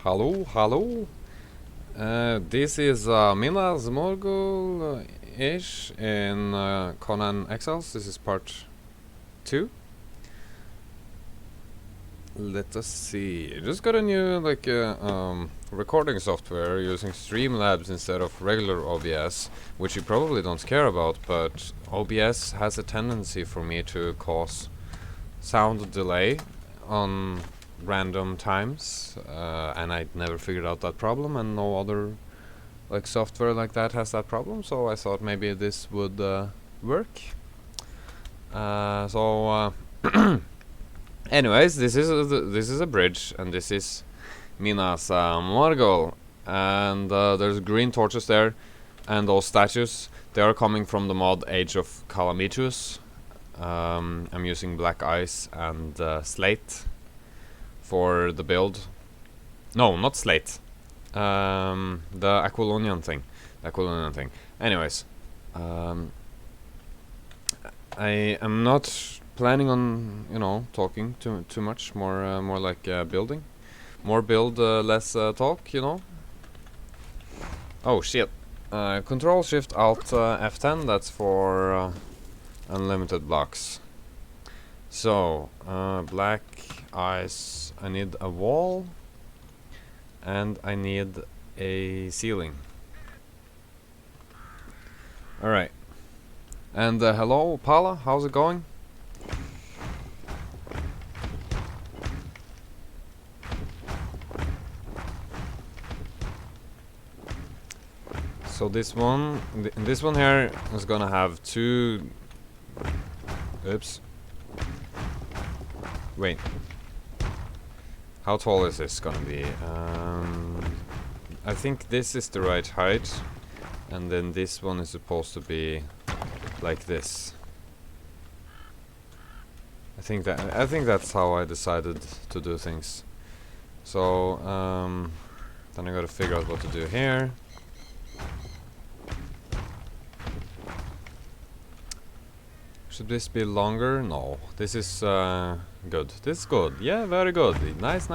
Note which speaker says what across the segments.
Speaker 1: Hello, hello. This is Minas Morgul ish in Conan Exiles. This is part 2. Let us see. Just got a new recording software using Streamlabs instead of regular OBS, which you probably don't care about, but OBS has a tendency for me to cause sound delay on random times, and I never figured out that problem, and no other software like that has that problem, so I thought maybe this would work. Anyways, this is a bridge, and this is Minas Morgul, and there's green torches there, and those statues, they are coming from the mod Age of Calamitus. I'm using black ice and slate for the build. No, not slate. The Aquilonian thing. Anyways, I am not planning on, talking too much. More like building. More build, less talk. Oh shit. Control Shift Alt F10. That's for unlimited blocks. So black ice. I need a wall, and I need a ceiling. Alright. And hello, Paula, how's it going? So this one here is gonna have two... Oops. Wait. How tall is this gonna be? I think this is the right height, and then this one is supposed to be like this. I think that's how I decided to do things. So then I gotta figure out what to do here. Should this be longer? No. This is good. This is good. Yeah, very good. Nice.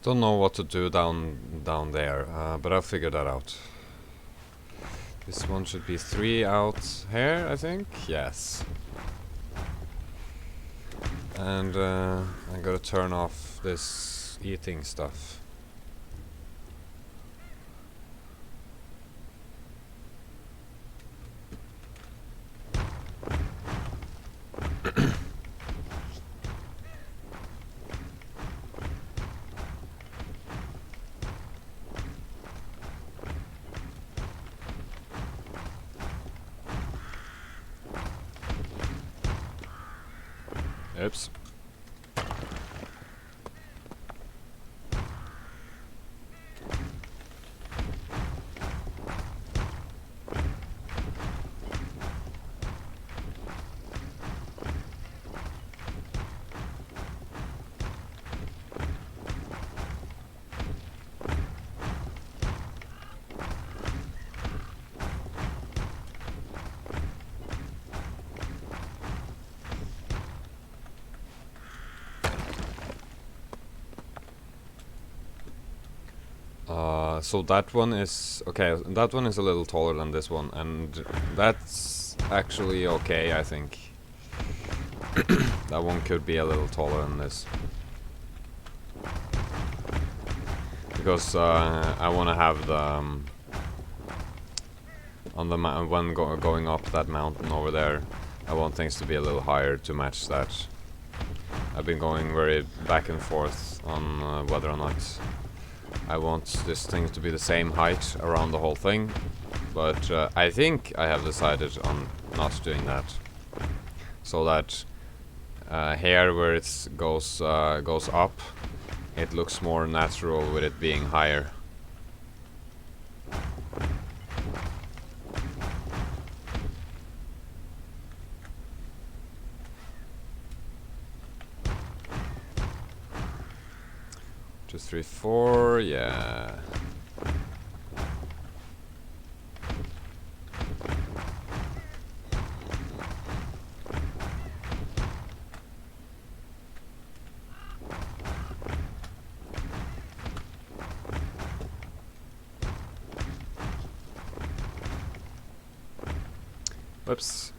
Speaker 1: Don't know what to do down there, but I'll figure that out. This one should be 3 out here, I think. Yes. And I gotta turn off this eating stuff. Oops. So that one is okay. That one is a little taller than this one, and that's actually okay, I think. That one could be a little taller than this, because I want to have the on the when going up that mountain over there, I want things to be a little higher to match that. I've been going very back and forth on whether or not I want this thing to be the same height around the whole thing, but I think I have decided on not doing that, so that here where it goes up, it looks more natural with it being higher. Just 3, 4, yeah. Whoops.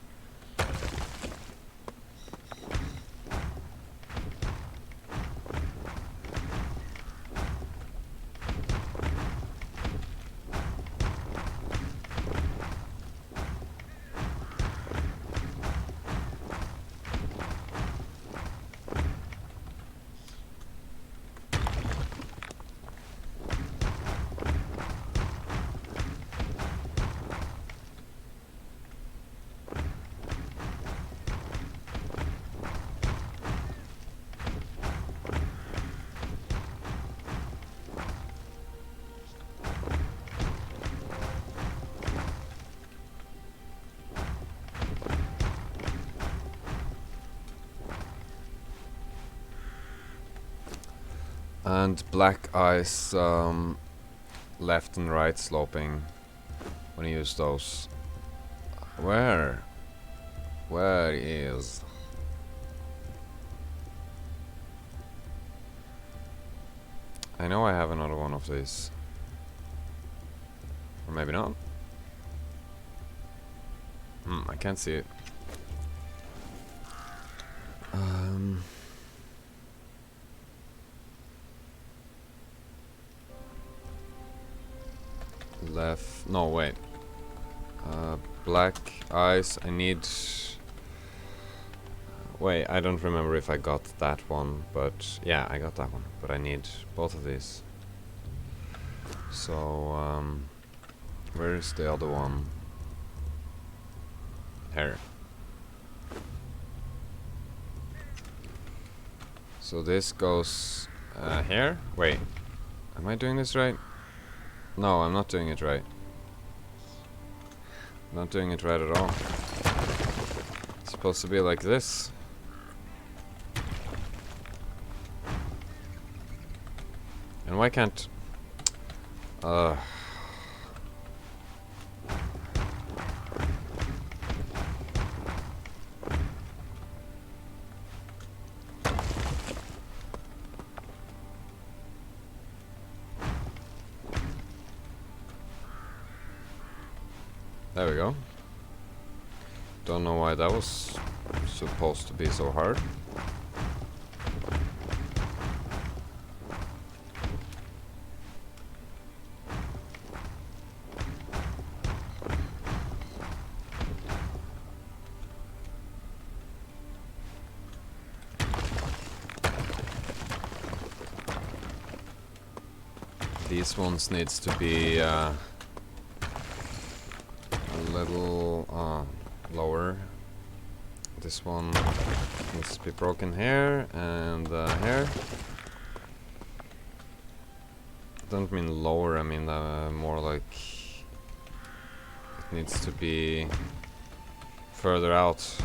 Speaker 1: And black ice, left and right sloping when you use those. Where is... I know I have another one of these. Or maybe not. I can't see it. Left, no wait. Black ice, I need... Wait, I don't remember if I got that one, but yeah, I got that one. But I need both of these. So, where is the other one? Here. So this goes here? Wait, am I doing this right? No, I'm not doing it right. Not doing it right at all. It's supposed to be like this. And why can't... There we go. Don't know why that was supposed to be so hard. These ones needs to be a little lower. This one needs to be broken here and here. Don't mean lower, I mean more like it needs to be further out.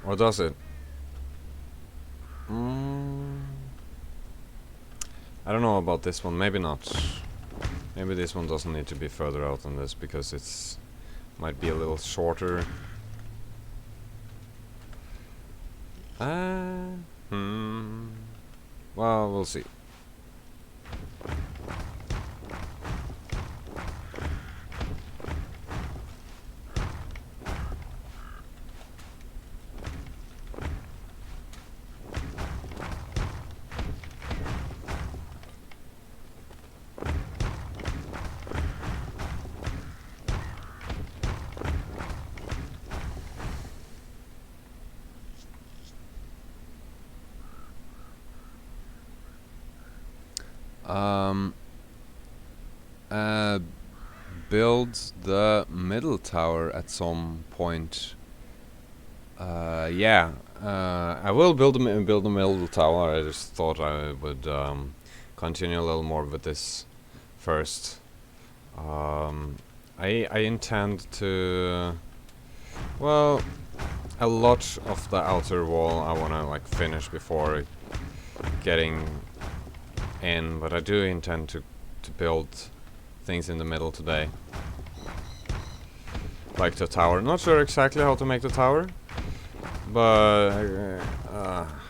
Speaker 1: Or does it? I don't know about this one, maybe not. Maybe this one doesn't need to be further out than this because it's might be a little shorter. Well, we'll see. Um, uh, build the middle tower at some point. Yeah, I will build the middle tower. I just thought I would continue a little more with this first. I intend to, well, a lot of the outer wall I wanna like finish before getting in, but I do intend to build things in the middle today, like the tower. Not sure exactly how to make the tower, but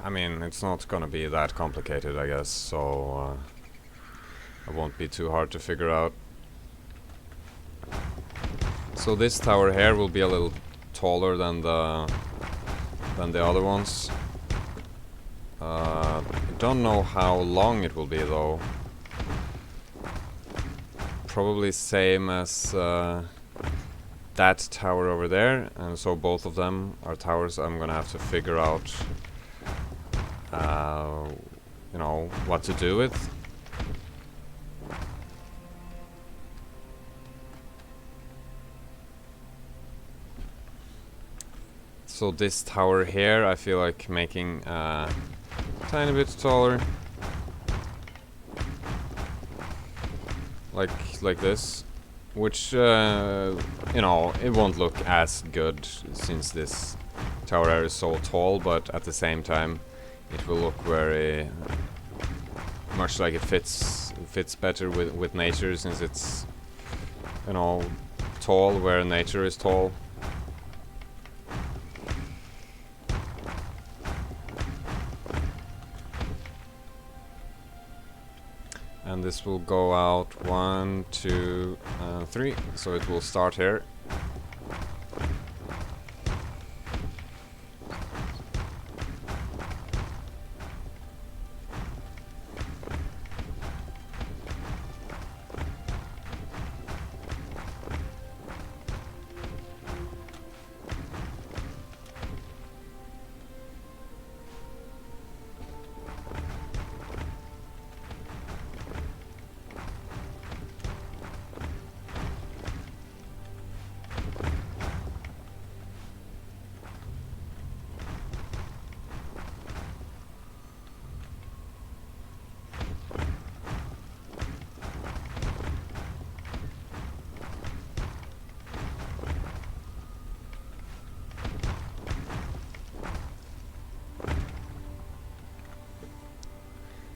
Speaker 1: I mean, it's not gonna be that complicated, I guess, so it won't be too hard to figure out. So this tower here will be a little taller than the other ones. I don't know how long it will be though. Probably same as that tower over there, and so both of them are towers I'm gonna have to figure out you know, what to do with. So this tower here I feel like making a tiny bit taller, like this, which you know, it won't look as good since this tower is so tall, but at the same time it will look very much like it fits better with nature, since it's, you know, tall where nature is tall. And this will go out 1, 2, 3, so it will start here.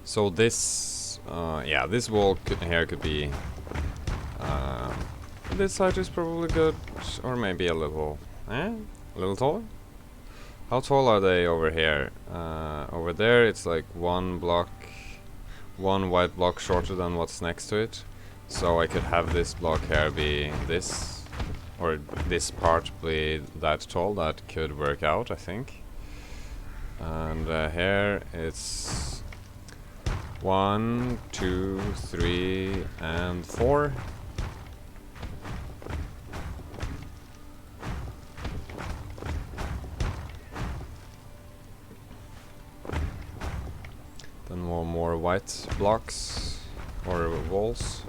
Speaker 1: So this, yeah, this wall here could be, this height is probably good, or maybe a little taller? How tall are they over here? Over there it's like one white block shorter than what's next to it. So I could have this block here be this, or this part be that tall. That could work out, I think. And here it's 1, 2, 3, and 4. Then more white blocks or walls.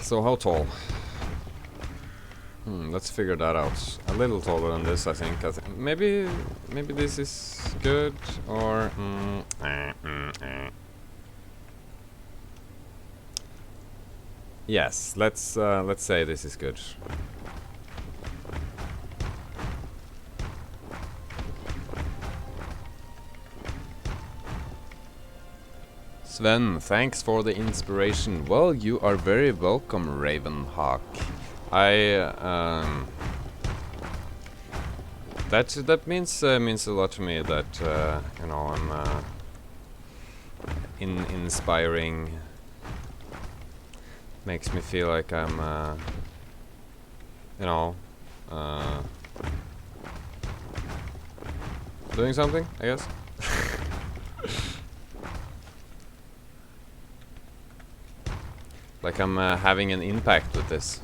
Speaker 1: So how tall? Let's figure that out. A little taller than this, I think. Maybe this is good, or yes. Let's say this is good. Sven, thanks for the inspiration. Well, you are very welcome, Ravenhawk. That means a lot to me, that you know, I'm inspiring. Makes me feel like I'm you know, doing something, I guess. Like I'm having an impact with this.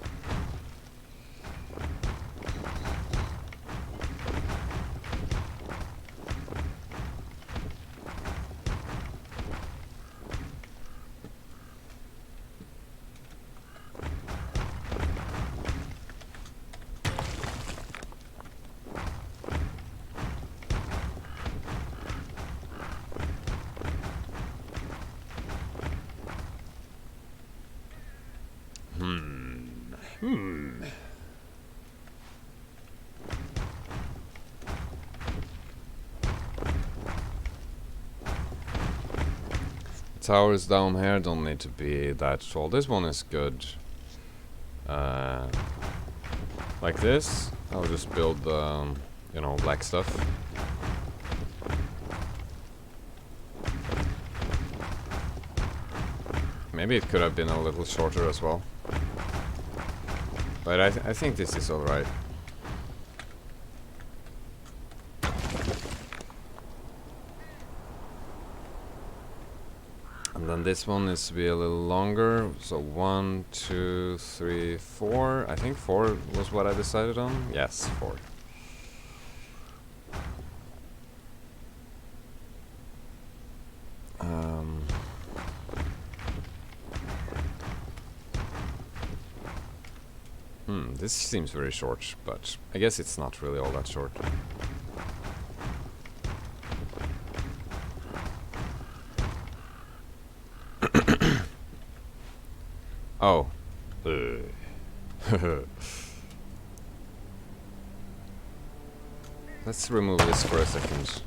Speaker 1: Towers down here don't need to be that tall. This one is good. Like this, I'll just build you know, black stuff. Maybe it could have been a little shorter as well. But I think this is alright. And then this one needs to be a little longer. So 1, 2, 3, 4. I think 4 was what I decided on. Yes, 4. This seems very short, but I guess it's not really all that short. Oh. Let's remove this for a second.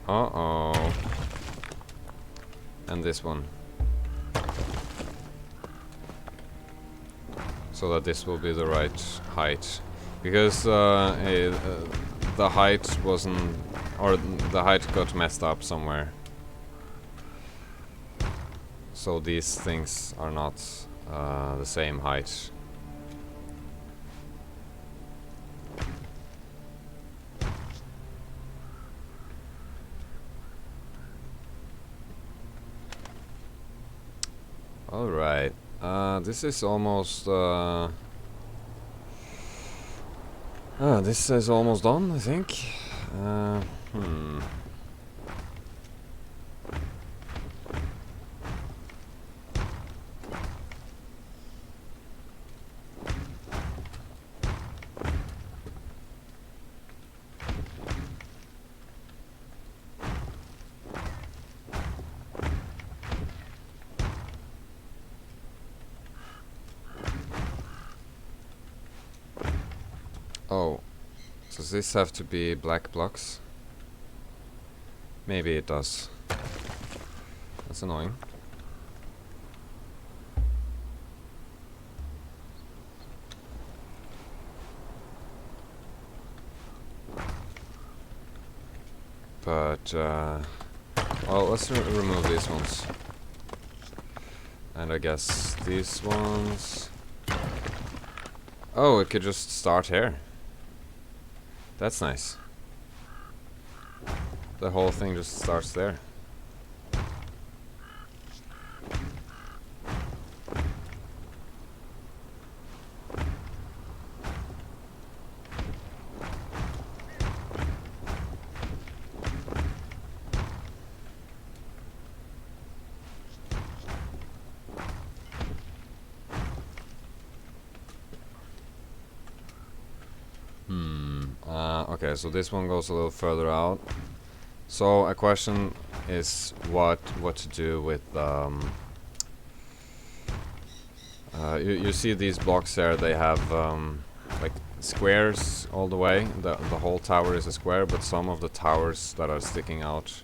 Speaker 1: Uh-oh. And this one. So that this will be the right height. Because the height wasn't... or the height got messed up somewhere. So these things are not the same height. Alright, this is almost this is almost done, I think. Oh, does this have to be black blocks? Maybe it does. That's annoying. But, well, let's remove these ones. And I guess these ones... Oh, it could just start here. That's nice. The whole thing just starts there. Okay, so this one goes a little further out. So a question is what to do with you see these blocks there, they have like squares all the way. The whole tower is a square, but some of the towers that are sticking out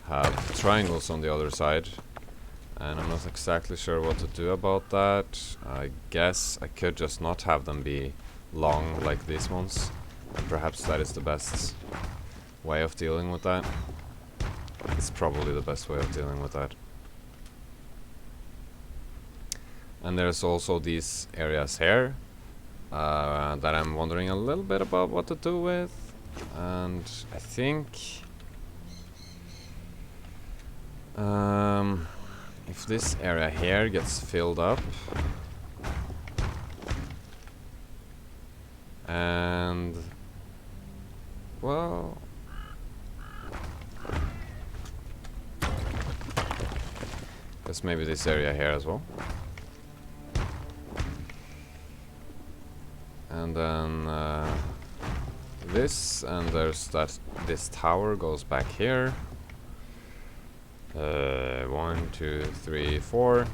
Speaker 1: have triangles on the other side. And I'm not exactly sure what to do about that. I guess I could just not have them be long like these ones. And perhaps that is the best way of dealing with that. It's probably the best way of dealing with that. And there's also these areas here that I'm wondering a little bit about what to do with. And I think if this area here gets filled up and well, there's maybe this area here as well. And then this, and there's this tower goes back here. 1, 2, 3, 4.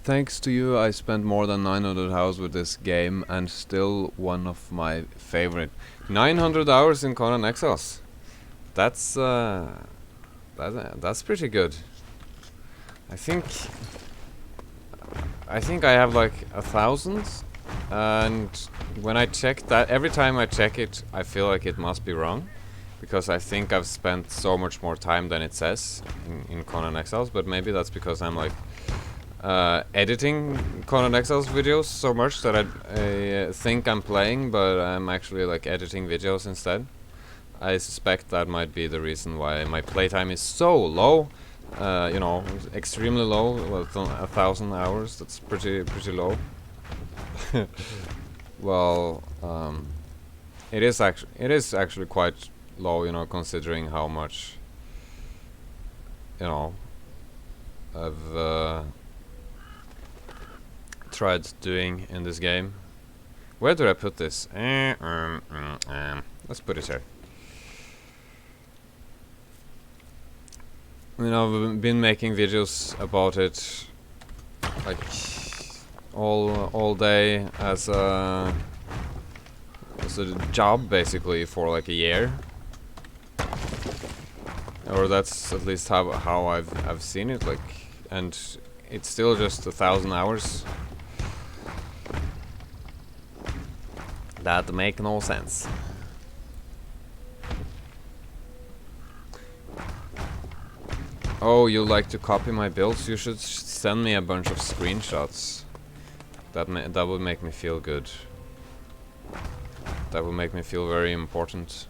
Speaker 1: Thanks to you, I spent more than 900 hours with this game, and still one of my favorite. 900 hours in Conan Exiles. That's that's pretty good. I think I have like 1,000, and when I check that, every time I check it, I feel like it must be wrong, because I think I've spent so much more time than it says in Conan Exiles. But maybe that's because I'm like editing Conan Exiles videos so much that I think I'm playing, but I'm actually like editing videos instead. I suspect that might be the reason why my playtime is so low. You know, extremely low. Well, 1,000 hours. That's pretty low. Well, it is actually quite low, you know, considering how much, you know, I've tried doing in this game. Where did I put this? Let's put it here. You know, I've been making videos about it like all day as a job, basically, for like a year. Or that's at least how I've seen it, like, and it's still just 1,000 hours. That make no sense. Oh, you like to copy my builds? You should send me a bunch of screenshots. That would make me feel good. That would make me feel very important.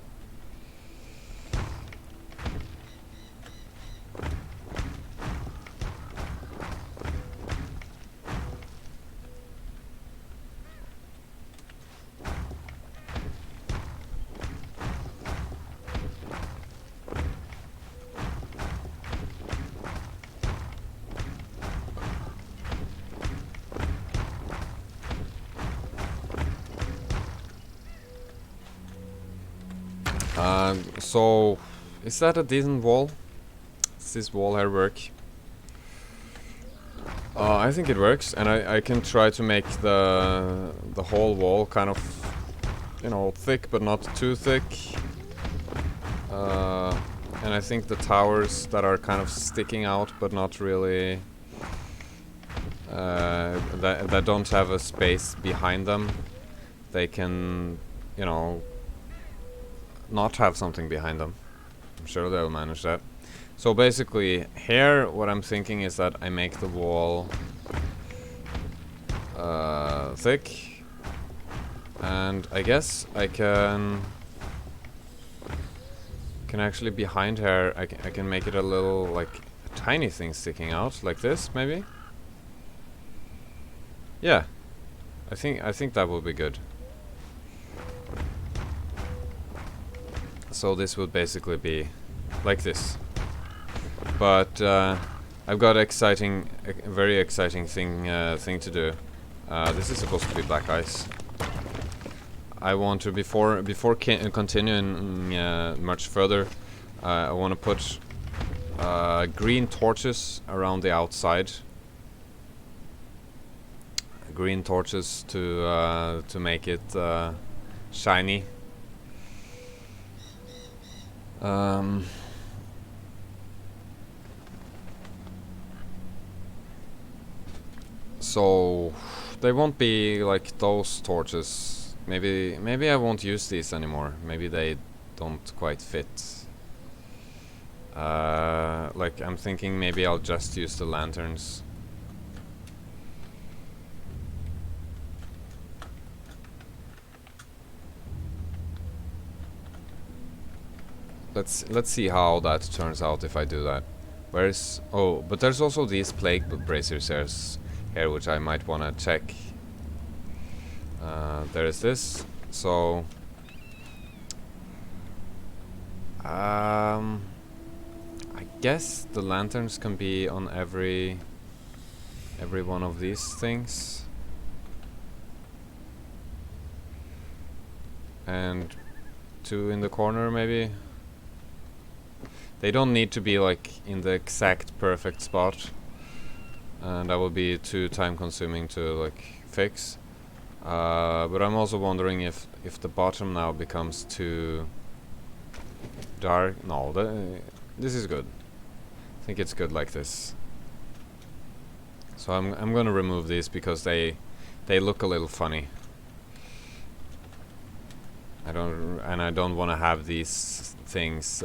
Speaker 1: So, is that a decent wall? Does this wall here work? I think it works, and I can try to make the whole wall kind of, you know, thick but not too thick. And I think the towers that are kind of sticking out but not really, that don't have a space behind them, they can, you know, not have something behind them. I'm sure they'll manage that. So basically, here what I'm thinking is that I make the wall thick, and I guess I can actually behind here I can make it a little, like, a tiny thing sticking out like this, maybe. Yeah, I think that will be good. So this would basically be like this. But I've got a very exciting thing to do. This is supposed to be black ice. I want to, before continuing much further, I want to put green torches around the outside. Green torches to make it shiny. So they won't be like those torches. Maybe I won't use these anymore. Maybe they don't quite fit. Like, I'm thinking maybe I'll just use the lanterns. let's see how that turns out if I do that. Where's oh, but there's also these plague bracers here which I might want to check. There is this. So I guess the lanterns can be on every one of these things. And 2 in the corner maybe. They don't need to be like in the exact perfect spot, and that will be too time consuming to like fix. But I'm also wondering if the bottom now becomes too dark. No, this is good. I think it's good like this. So I'm gonna remove these because they look a little funny. I don't want to have these things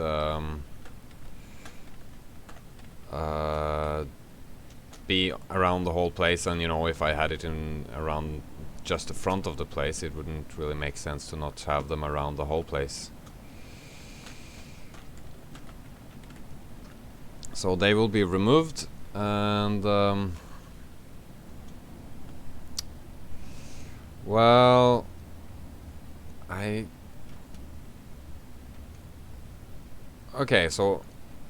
Speaker 1: be around the whole place, and you know, if I had it in around just the front of the place, it wouldn't really make sense to not have them around the whole place. So they will be removed, and well, okay, so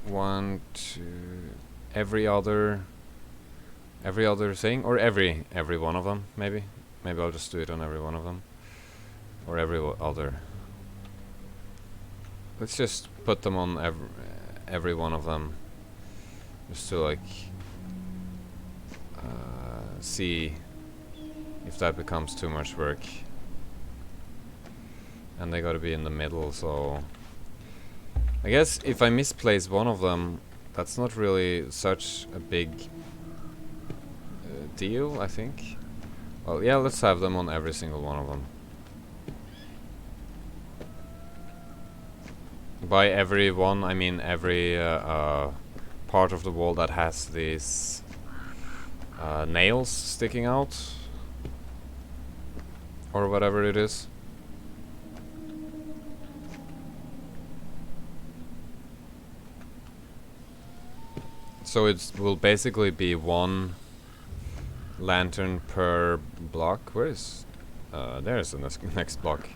Speaker 1: 1, 2, every other thing, or every one of them, maybe I'll just do it on every one of them, or every other. Let's just put them on every one of them, just to like see if that becomes too much work. And they gotta be in the middle, so I guess if I misplace one of them, that's not really such a big deal, I think. Well, yeah, let's have them on every single one of them. By every one, I mean every part of the wall that has these nails sticking out, or whatever it is. So it will basically be 1 lantern per block. Where is... there's the next block.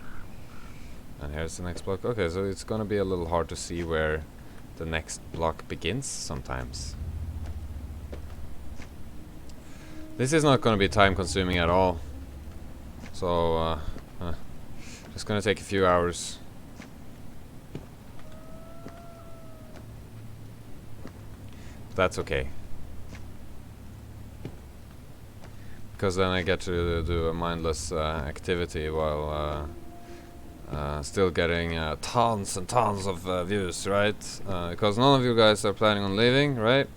Speaker 1: And here's the next block. Okay, so it's gonna be a little hard to see where the next block begins sometimes. This is not gonna be time consuming at all. So, just gonna take a few hours. That's okay, because then I get to do a mindless activity while still getting tons and tons of views, right? Because none of you guys are planning on leaving, right?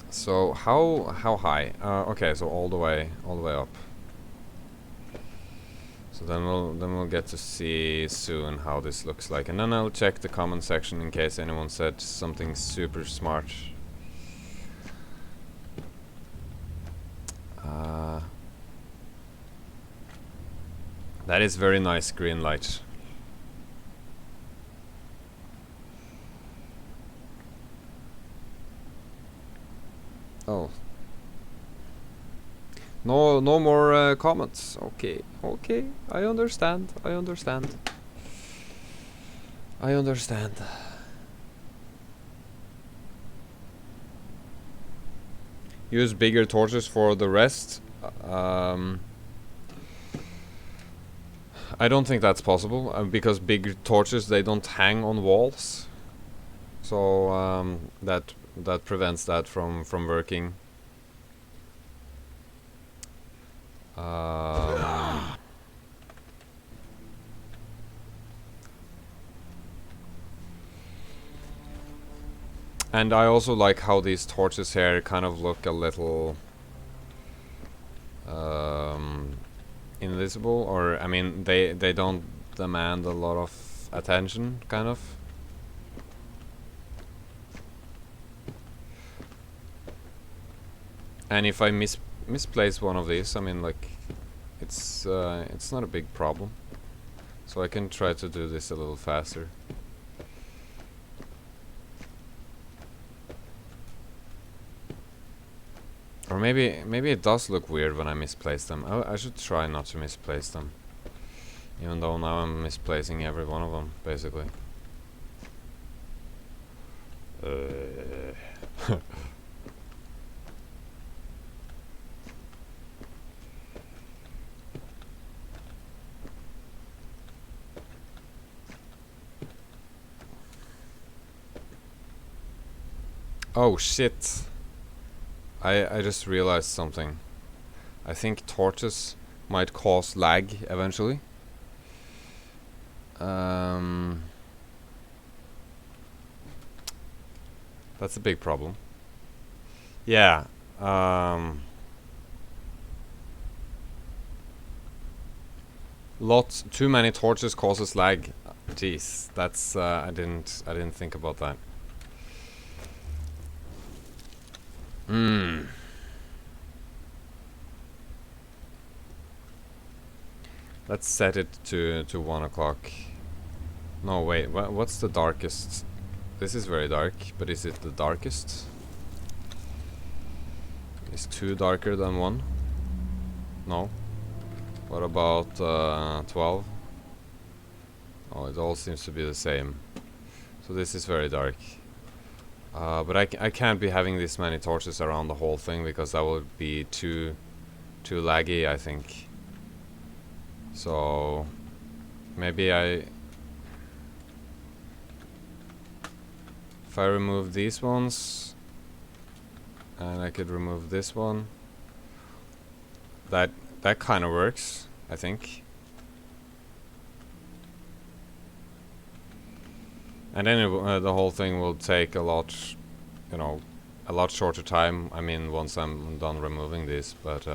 Speaker 1: So how high? Okay, so all the way up. So then we'll get to see soon how this looks like, and then I'll check the comment section in case anyone said something super smart. That is very nice green light. Oh. No more comments. Okay, I understand. Use bigger torches for the rest. I don't think that's possible, because big torches, they don't hang on walls. So that prevents that from working. And I also like how these torches here kind of look a little invisible, or I mean they don't demand a lot of attention, kind of. And if I misplace one of these, I mean, like, it's not a big problem. So I can try to do this a little faster. Or maybe it does look weird when I misplace them. I should try not to misplace them. Even though now I'm misplacing every one of them, basically. Oh shit. I just realized something. I think torches might cause lag eventually. That's a big problem. Yeah. Too many torches causes lag. Jeez, that's I didn't think about that. Let's set it to 1 o'clock. No, wait, what's the darkest? This is very dark, but is it the darkest? Is 2 darker than 1? No. What about 12? Oh, it all seems to be the same. So this is very dark. But I can't be having this many torches around the whole thing because that would be too laggy, I think. So maybe if I remove these ones and I could remove this one, that kind of works, I think. And then the whole thing will take a lot shorter time. I mean, once I'm done removing this, but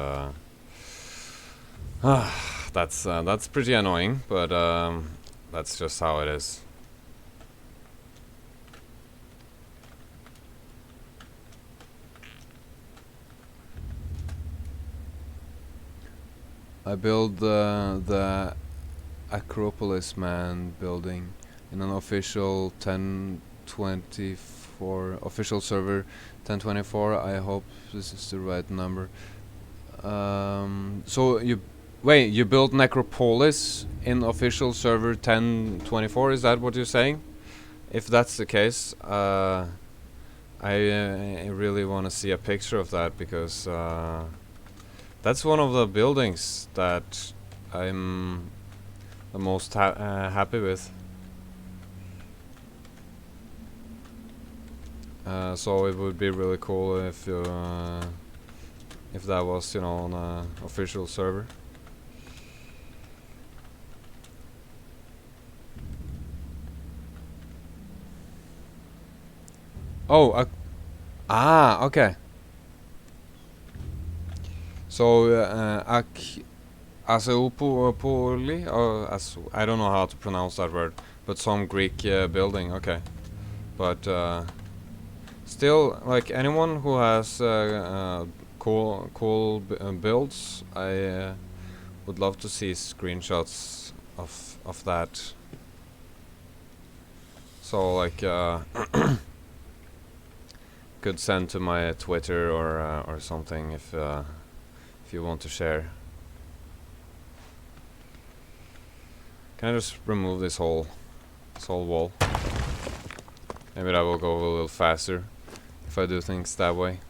Speaker 1: that's pretty annoying. But that's just how it is. I build the Acropolis Man building in an official 1024 official server 1024. I hope this is the right number. So you built Necropolis in official server 1024, is that what you're saying? If that's the case, I really want to see a picture of that, because that's one of the buildings that I'm the most happy with. So it would be really cool if that was, on an official server. Oh, okay. So Aseopoli, I don't know how to pronounce that word, but some Greek building. Okay, but still, like, anyone who has cool builds, I would love to see screenshots of that. So, like, could send to my Twitter or something if you want to share. Can I just remove this whole wall? Maybe that will go a little faster if I do things that way.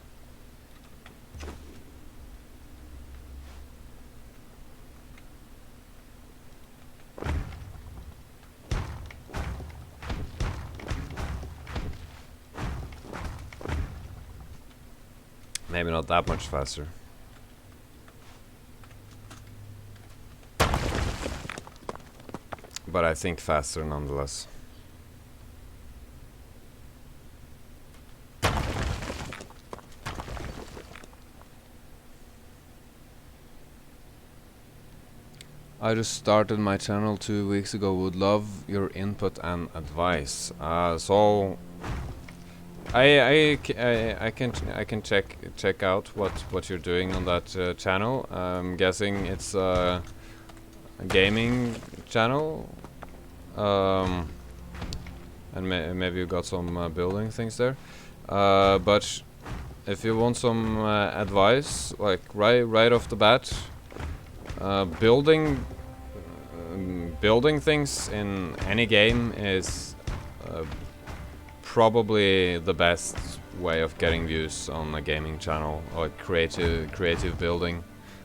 Speaker 1: Maybe not that much faster. But I think faster nonetheless. I just started my channel 2 weeks ago. Would love your input and advice. So I can check out what you're doing on that channel. I'm guessing it's a gaming channel, um, and maybe you got some building things there. But if you want some advice, like right off the bat, building things in any game is probably the best way of getting views on a gaming channel, like creative building.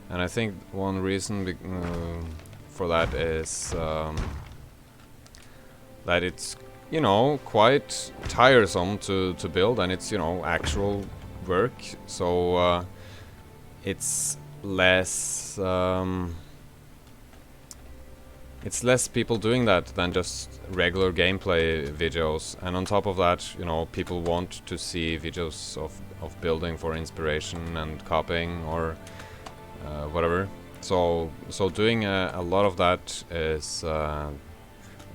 Speaker 1: And I think one reason for that is that it's, you know, quite tiresome to build, and it's, you know, actual work. So it's less people doing that than just regular gameplay videos. And on top of that, you know, people want to see videos of building for inspiration and copying or whatever. So doing a lot of that is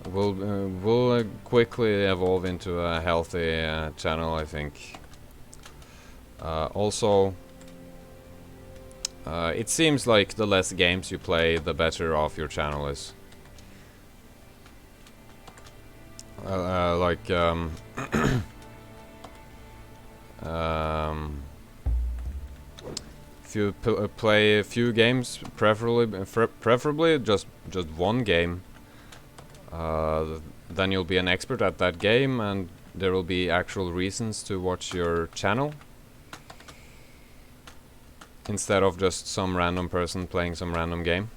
Speaker 1: will quickly evolve into a healthy channel, I think. Also, it seems like the less games you play, the better off your channel is. Like if you play a few games, preferably just one game, then you'll be an expert at that game, and there will be actual reasons to watch your channel, instead of just some random person playing some random game.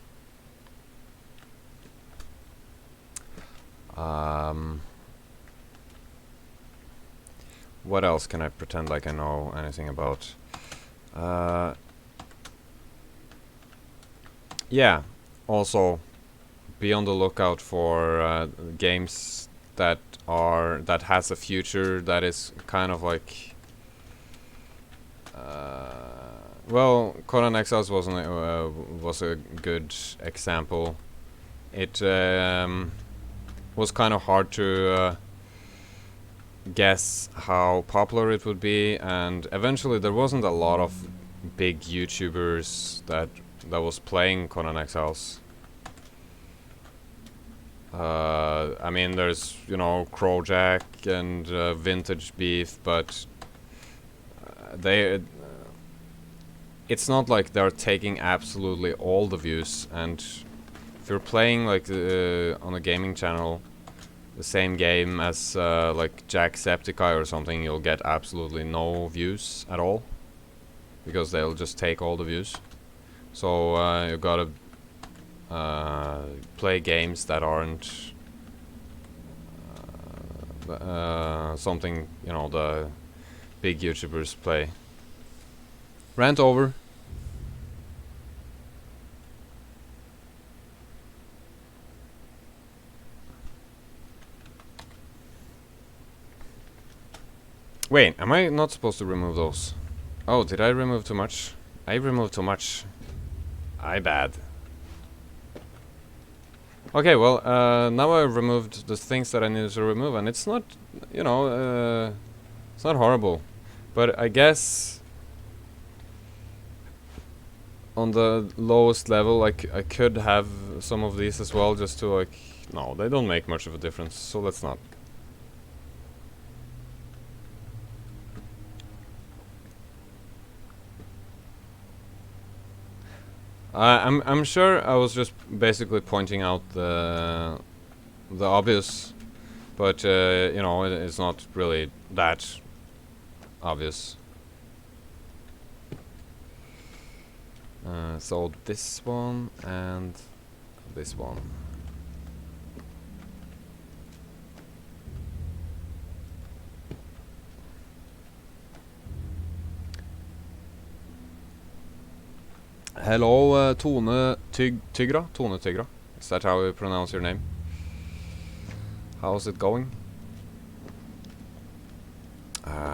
Speaker 1: What else can I pretend like I know anything about? Yeah, also be on the lookout for games that has a future that is kind of like well, Conan Exiles was a good example. It was kind of hard to guess how popular it would be, and eventually there wasn't a lot of big YouTubers that was playing Conan Exiles. I mean, there's, you know, Crowjack and Vintage Beef, but it's not like they're taking absolutely all the views. And if you're playing like on a gaming channel the same game as like Jacksepticeye or something, you'll get absolutely no views at all, because they'll just take all the views. So you gotta play games that aren't something, you know, the big YouTubers play. Rant over. Wait, am I not supposed to remove those? Oh, did I remove too much? I removed too much. I bad. Okay, well, now I've removed the things that I needed to remove, and it's not, you know, it's not horrible. But I guess on the lowest level, like, I could have some of these as well, just to, like... No, they don't make much of a difference, so let's not. I'm sure I was just basically pointing out the obvious, but you know, it's not really that obvious. So this one and this one. Hello, Tone Tygra? Tone Tygra? Is that how you pronounce your name? How's it going?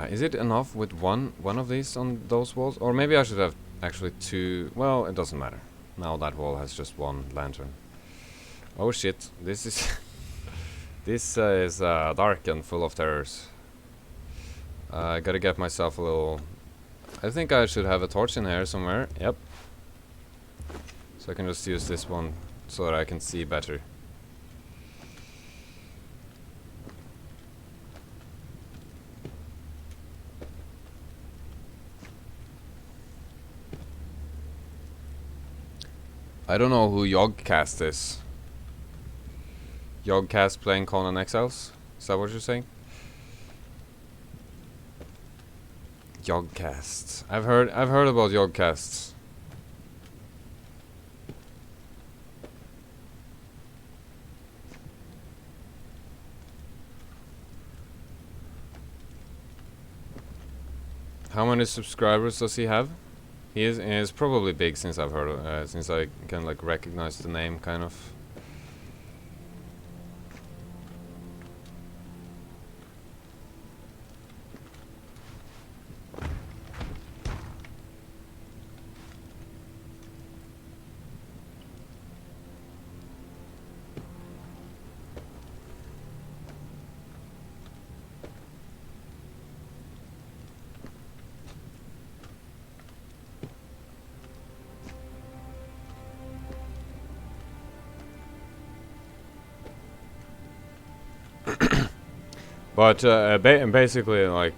Speaker 1: Is it enough with one of these on those walls? Or maybe I should have actually two. Well, it doesn't matter. Now that wall has just one lantern. Oh shit, this is... this is dark and full of terrors. I gotta get myself a little... I think I should have a torch in here somewhere. Yep. So I can just use this one so that I can see better. I don't know who Yogcast is. Yogcast playing Conan Exiles? Is that what you're saying? Yogcast. I've heard about Yogcasts. How many subscribers does he have? He is probably big since I've heard of, since I can like recognize the name kind of. But basically, like,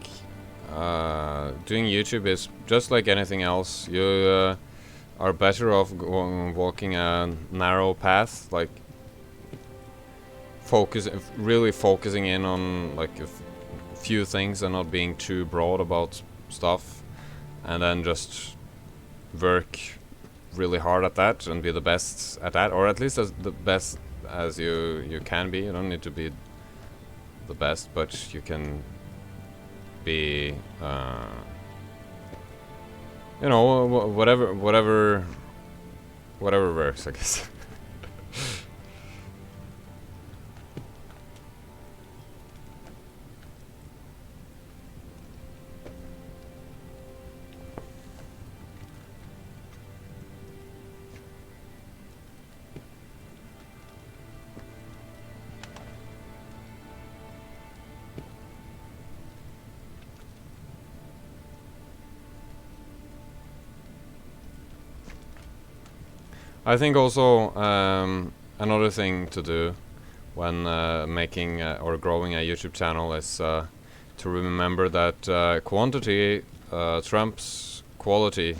Speaker 1: doing YouTube is just like anything else. You are better off walking a narrow path, like really focusing in on like a few things and not being too broad about stuff, and then just work really hard at that and be the best at that, or at least as the best as you can be. You don't need to be the best, but you can be you know, whatever works, I guess. I think also another thing to do when making or growing a YouTube channel is to remember that quantity trumps quality,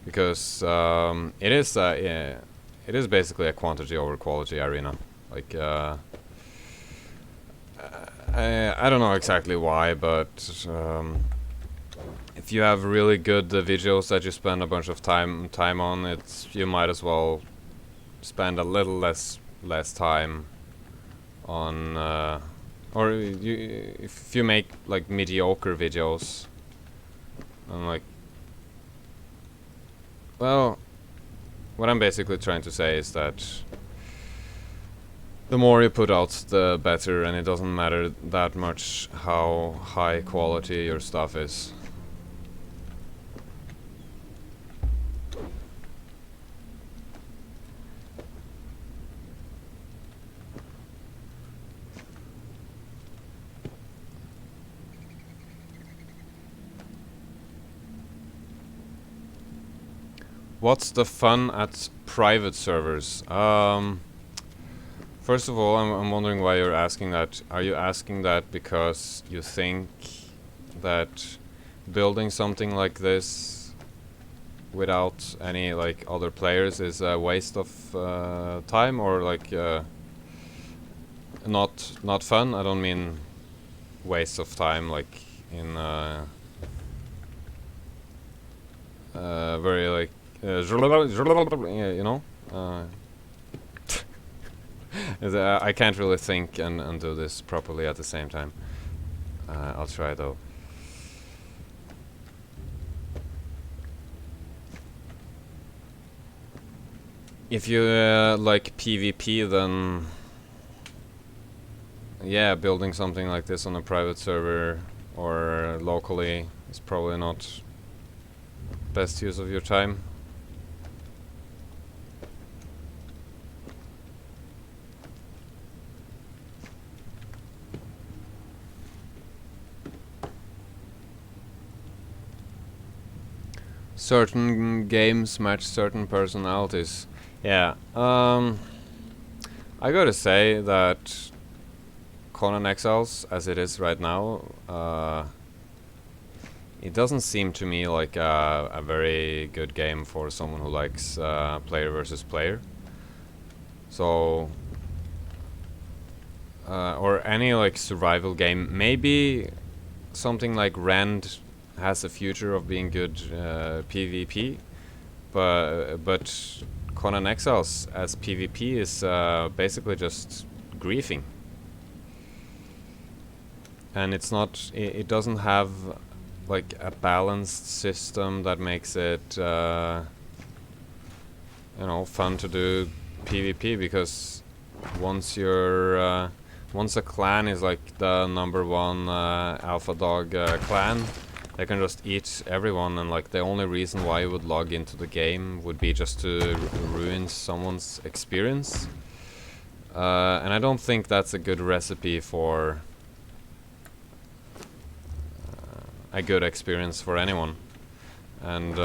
Speaker 1: because it is basically a quantity over quality arena. Like I don't know exactly why, but if you have really good videos that you spend a bunch of time on, you might as well spend a little less time on or if you make like mediocre videos, and like, well, what I'm basically trying to say is that the more you put out, the better, and it doesn't matter that much how high quality your stuff is. What's the fun at private servers? First of all, I'm wondering why you're asking that. Are you asking that because you think that building something like this without any like other players is a waste of time, or like not fun? I don't mean waste of time like in very like you know. I can't really think and do this properly at the same time. I'll try though. If you like PvP, then yeah, building something like this on a private server or locally is probably not best use of your time. certain games match certain personalities. Yeah. I gotta say that Conan Exiles, as it is right now, it doesn't seem to me like a very good game for someone who likes player versus player. So, or any like survival game. Maybe something like Rend has a future of being good PvP, but Conan Exiles as PvP is basically just griefing, and it's not. It doesn't have like a balanced system that makes it fun to do PvP, because once you're once a clan is like the #1 alpha dog clan, they can just eat everyone, and like the only reason why you would log into the game would be just to ruin someone's experience. And I don't think that's a good recipe for a good experience for anyone. And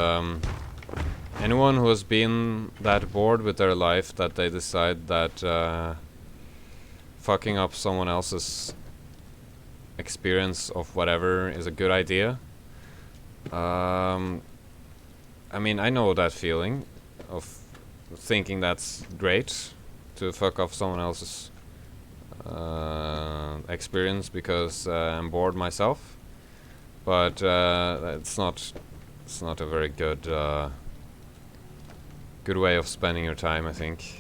Speaker 1: anyone who has been that bored with their life that they decide that fucking up someone else's experience of whatever is a good idea. I mean, I know that feeling of thinking that's great to fuck off someone else's experience because I'm bored myself, but it's not a very good good way of spending your time, I think.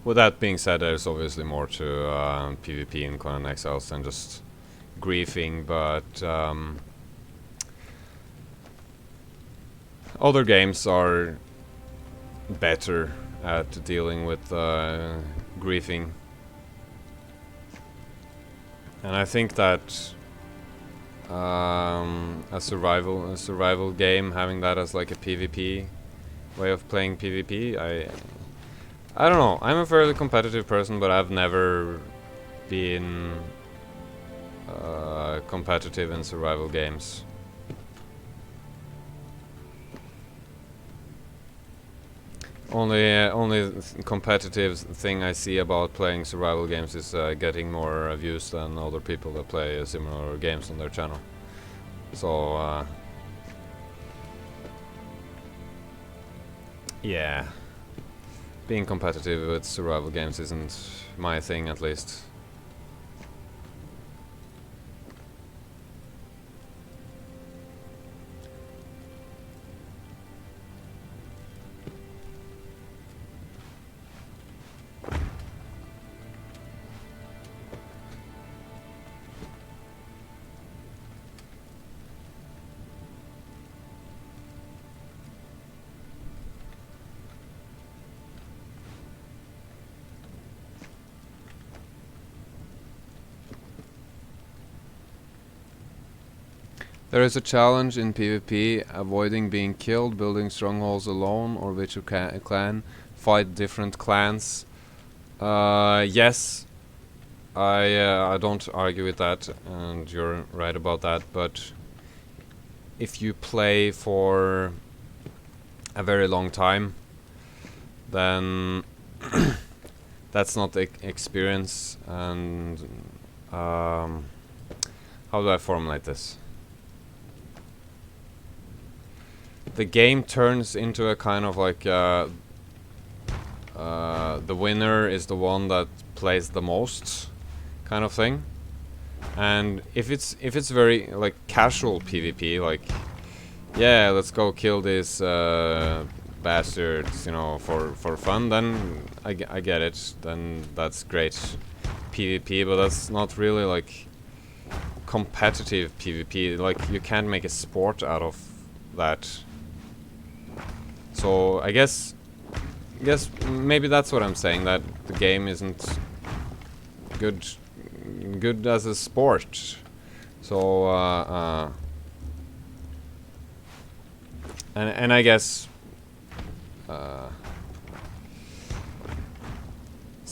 Speaker 1: With that being said, there's obviously more to PvP in Conan Exiles than just griefing, but other games are better at dealing with griefing. And I think that a survival game, having that as like a PvP way of playing PvP, I don't know. I'm a fairly competitive person, but I've never been competitive in survival games. Only competitive thing I see about playing survival games is getting more views than other people that play similar games on their channel. So yeah. Being competitive with survival games isn't my thing, at least. There is a challenge in PvP, avoiding being killed, building strongholds alone, or which clan, fight different clans. Yes, I don't argue with that, and you're right about that, but if you play for a very long time, then that's not the experience. And how do I formulate this? The game turns into a kind of like the winner is the one that plays the most kind of thing. And if it's very like casual PvP, like yeah, let's go kill these bastards, for fun, then I get it. Then that's great PvP, but that's not really like competitive PvP. Like you can't make a sport out of that. So I guess maybe that's what I'm saying, that the game isn't good as a sport. So and I guess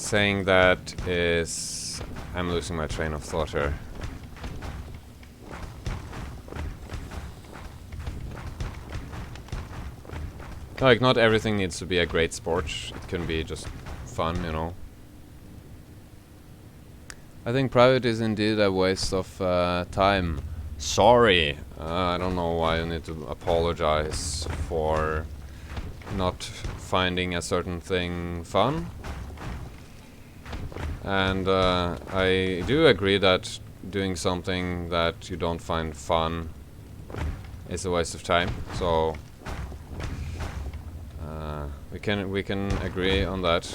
Speaker 1: saying that is... I'm losing my train of thought here. Like, not everything needs to be a great sport. It can be just fun, you know. I think private is indeed a waste of time. Sorry. I don't know why you need to apologize for not finding a certain thing fun. And I do agree that doing something that you don't find fun is a waste of time. So we can agree on that.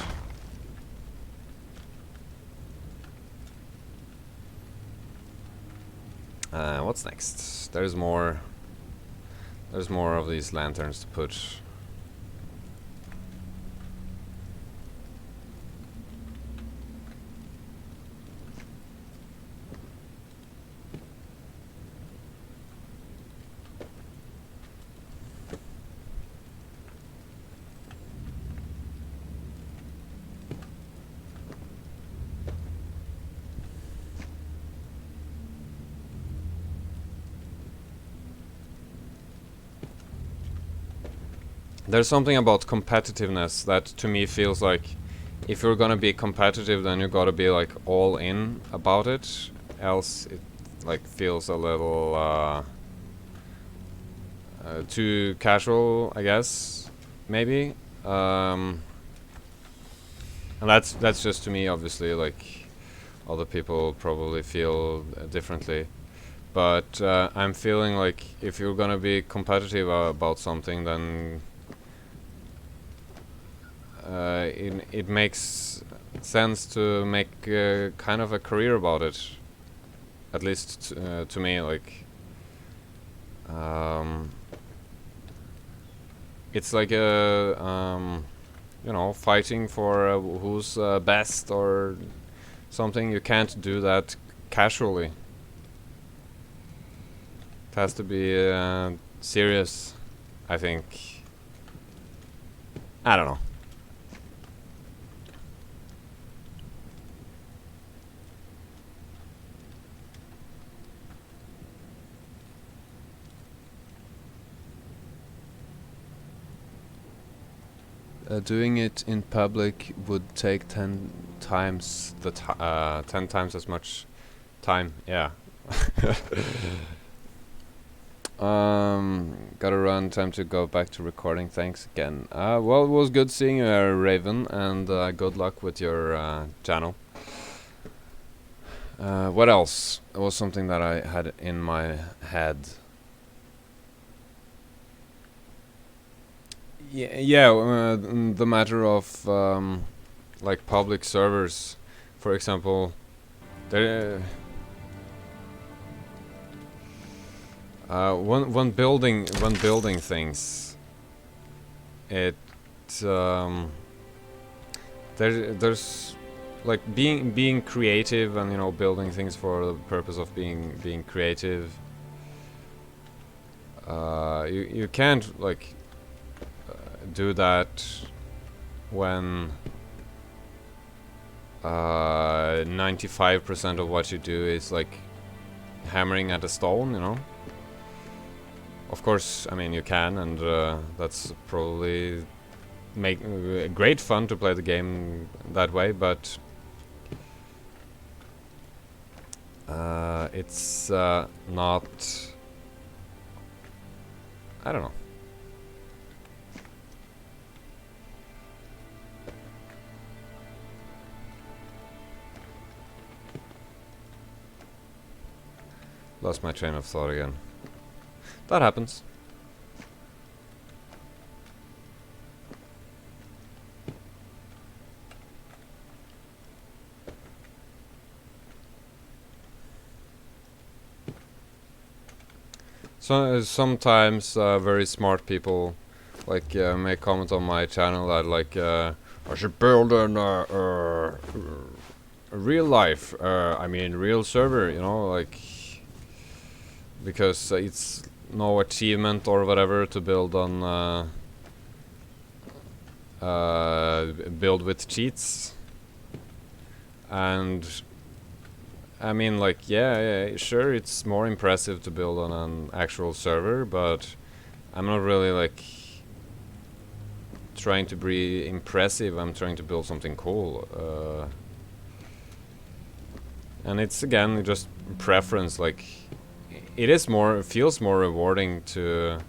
Speaker 1: What's next? There's more of these lanterns to put. There's something about competitiveness that to me feels like if you're gonna be competitive, then you gotta be like all in about it, else it like feels a little too casual, I guess, maybe. And that's just to me, obviously. Like other people probably feel differently, but I'm feeling like if you're gonna be competitive about something, then it makes sense to make kind of a career about it. At least to me, like it's like a you know, fighting for who's best or something. You can't do that casually. It has to be serious, I think. I don't know. Doing it in public would take 10 times the 10 times as much time. Yeah. Gotta run. Time to go back to recording. Thanks again. Well, it was good seeing you, Raven, and good luck with your channel. What else? It was something that I had in my head. Yeah, the matter of like public servers, for example. There, when building things, it there's like being creative and, you know, building things for the purpose of being creative. You can't like do that when 95% of what you do is like hammering at a stone, you know. Of course, I mean, you can, and that's probably make great fun to play the game that way, but it's not, I don't know. Lost my train of thought again. That happens. So sometimes very smart people like make comment on my channel that like I should build a real life, I mean real server, you know, like because it's no achievement or whatever to build on build with cheats. And I mean, like, yeah, sure, it's more impressive to build on an actual server, but I'm not really like trying to be impressive. I'm trying to build something cool. And it's again just preference. Like, it feels more rewarding to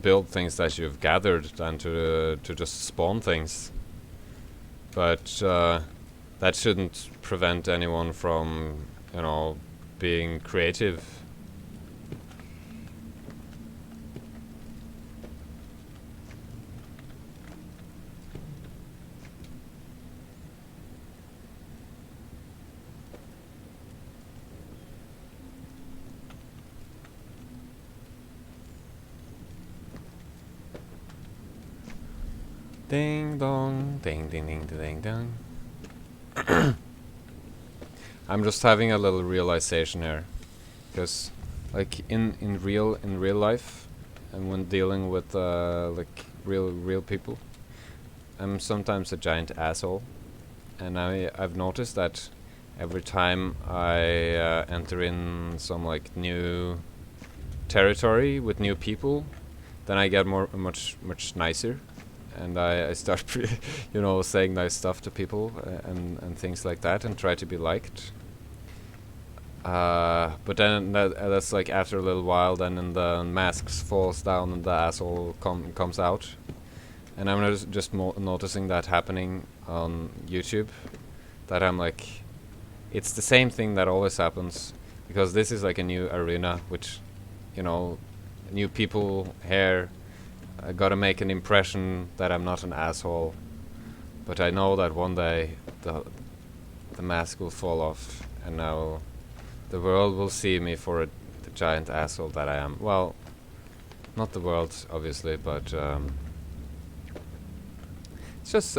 Speaker 1: build things that you've gathered than to just spawn things. But that shouldn't prevent anyone from, you know, being creative. Ding dong, ding ding ding ding ding. I'm just having a little realization here, because, like, in real life, and when dealing with like real people, I'm sometimes a giant asshole, and I've noticed that every time I enter in some like new territory with new people, then I get much nicer, and I start you know, saying nice stuff to people and things like that, and try to be liked. But then that's like after a little while, then the masks falls down and the asshole comes out, and I'm just noticing that happening on YouTube. That I'm like, it's the same thing that always happens, because this is like a new arena, which, you know, new people here. I gotta make an impression that I'm not an asshole, but I know that one day the mask will fall off, and the world will see me for the giant asshole that I am. Well, not the world, obviously, but it's just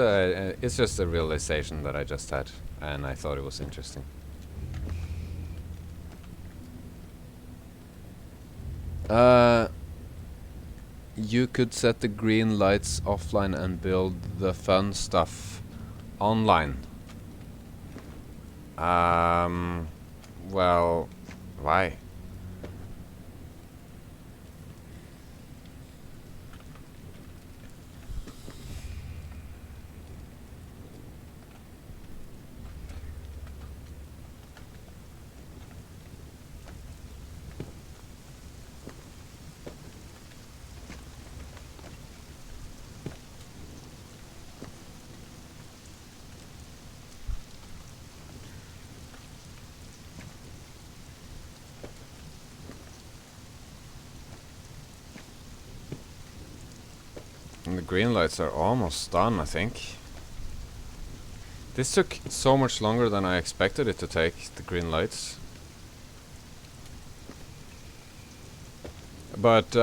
Speaker 1: a realization that I just had, and I thought it was interesting. You could set the green lights offline and build the fun stuff online. Well, why? And the green lights are almost done, I think. This took so much longer than I expected it to take, the green lights. But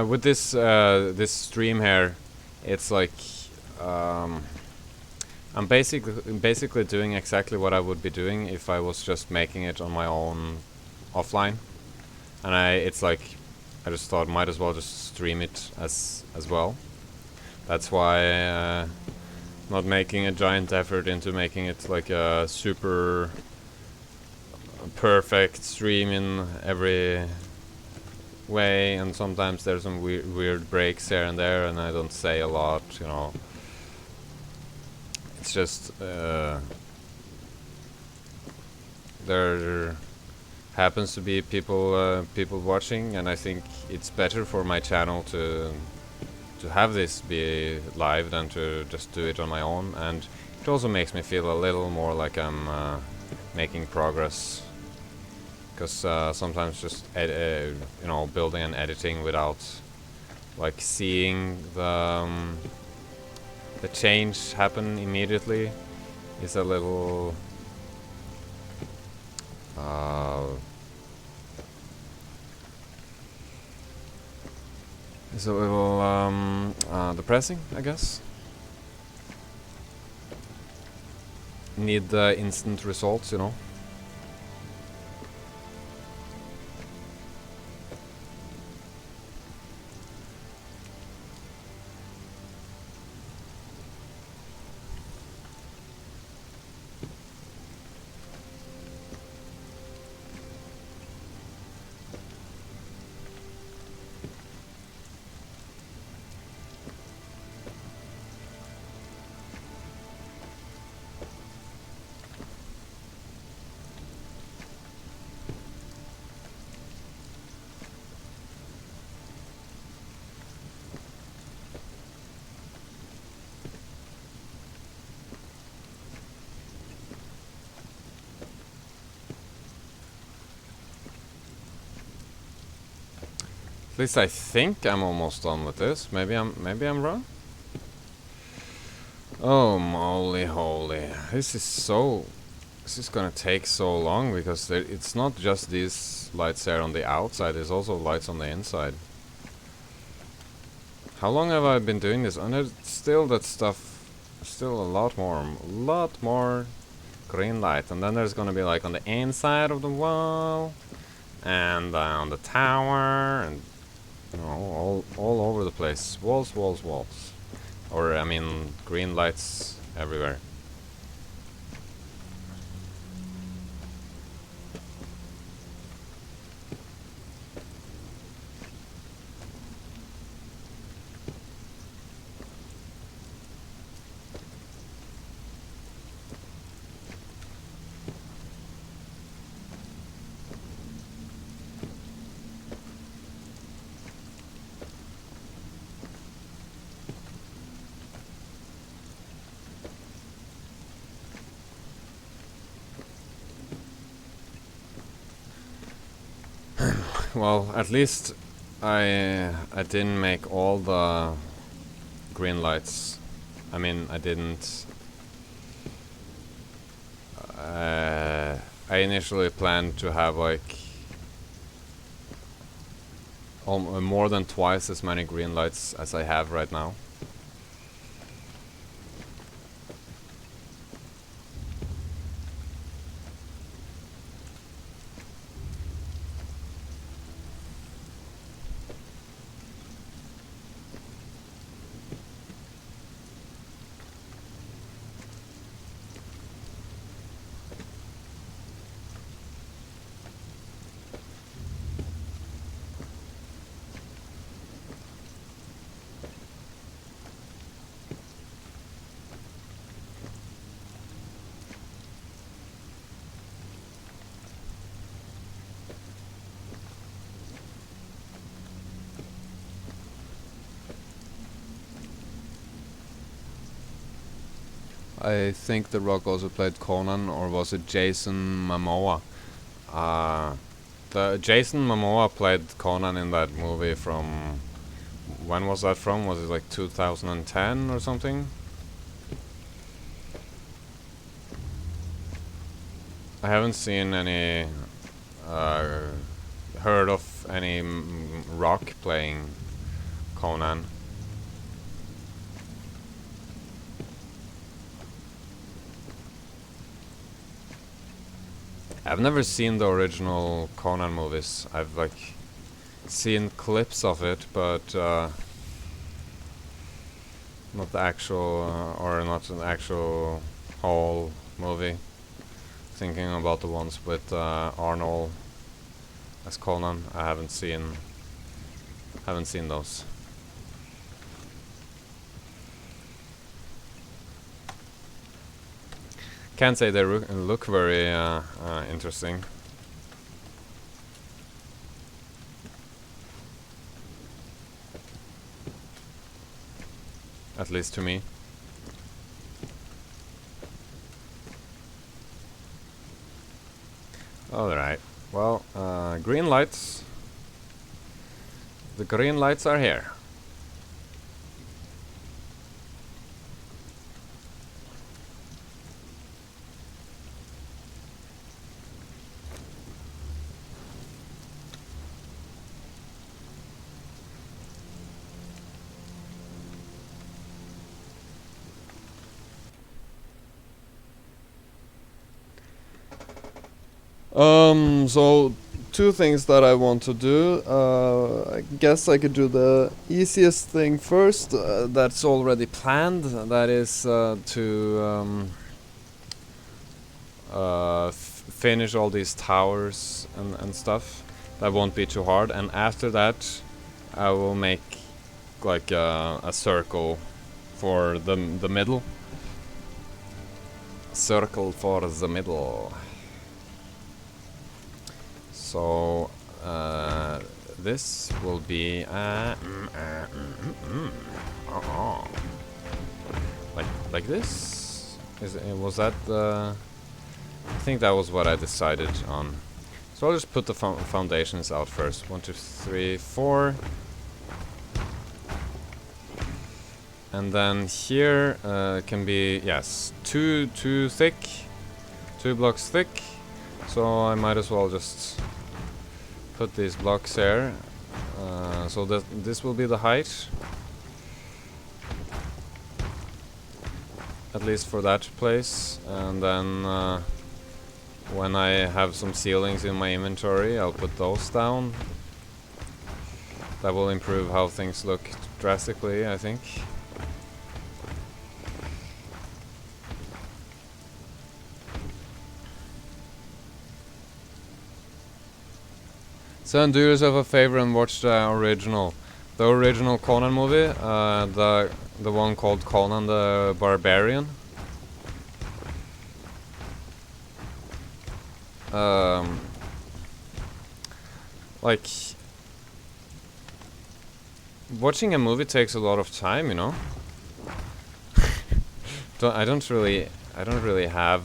Speaker 1: with this stream here, it's like I'm basically doing exactly what I would be doing if I was just making it on my own offline. And it's like, I just thought might as well just stream it as well. That's why not making a giant effort into making it like a super perfect stream in every way, and sometimes there's some weird breaks here and there, and I don't say a lot, you know. It's just there happens to be people watching, and I think it's better for my channel to have this be live than to just do it on my own, and it also makes me feel a little more like I'm making progress, because sometimes just you know, building and editing without like seeing the change happen immediately is a little depressing, I guess. Need the instant results, you know. least I think I'm almost done with this. Maybe I'm wrong. Oh moly holy! This is gonna take so long because it's not just these lights here on the outside. There's also lights on the inside. How long have I been doing this? And there's still that stuff. Still a lot more green light. And then there's gonna be like on the inside of the wall, and on the tower, and you know, all over the place. Walls. Or I mean, green lights everywhere. Well, at least I didn't make all the green lights. I mean, I didn't. I initially planned to have like more than twice as many green lights as I have right now. I think The Rock also played Conan, or was it Jason Momoa? The Jason Momoa played Conan in that movie from... When was that from? Was it like 2010 or something? I haven't seen any... heard of any Rock playing Conan. I've never seen the original Conan movies. I've like seen clips of it, but not the actual or not an actual whole movie. Thinking about the ones with Arnold as Conan, I haven't seen those. Can't say they look very interesting. At least to me. Alright, well, green lights. The green lights are here. So two things that I want to do. I guess I could do the easiest thing first. That's already planned. That is to finish all these towers and stuff. That won't be too hard. And after that, I will make like a circle for the middle. Circle for the middle. So this will be like this. Was that the? I think that was what I decided on. So I'll just put the foundations out first. 1, 2, 3, 4. And then here can be, yes, two thick, 2 blocks thick. So I might as well just put these blocks here. So that this will be the height. At least for that place. And then when I have some ceilings in my inventory, I'll put those down. That will improve how things look drastically, I think. So do yourself a favor and watch the original Conan movie, the one called Conan the Barbarian. Like, watching a movie takes a lot of time, you know. I don't really have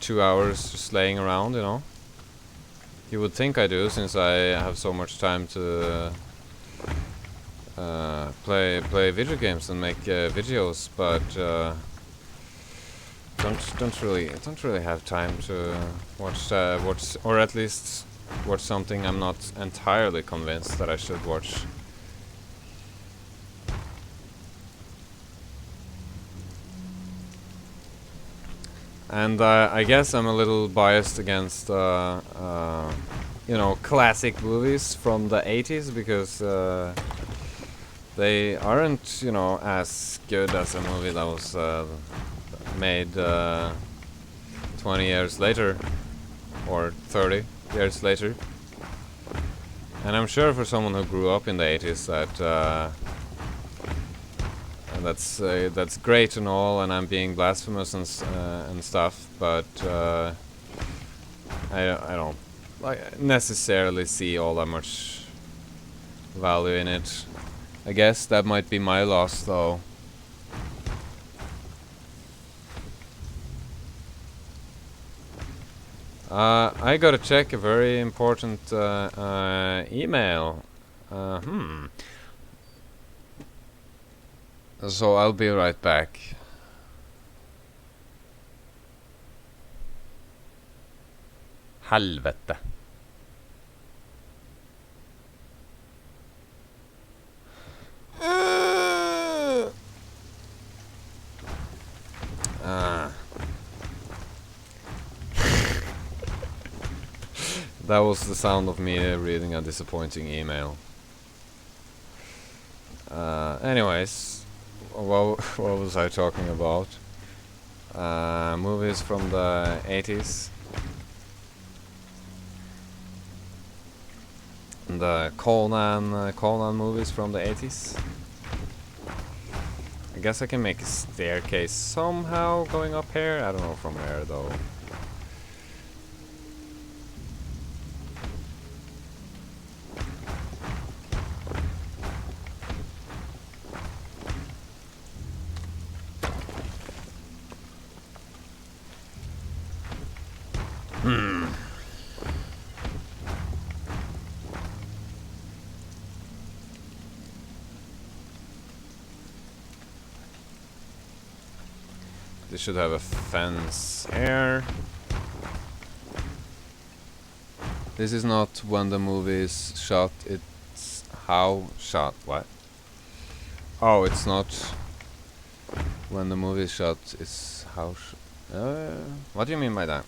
Speaker 1: 2 hours just laying around, you know. You would think I do, since I have so much time to play video games and make videos, but don't really have time to watch or at least watch something I'm not entirely convinced that I should watch. And I guess I'm a little biased against you know, classic movies from the 80s, because they aren't, you know, as good as a movie that was made 20 years later or 30 years later. And I'm sure for someone who grew up in the 80s that that's great and all, and I'm being blasphemous and stuff, but I don't like necessarily see all that much value in it. I guess that might be my loss, though. I gotta check a very important email. So I'll be right back. Helvete. That was the sound of me reading a disappointing email. Anyways, what was I talking about? Movies from the 80s. The Conan movies from the 80s. I guess I can make a staircase somehow going up here. I don't know from where though. They should have a fence here. This is not when the movie is shot, it's how shot. What? Oh, it's not when the movie is shot, it's how what do you mean by that?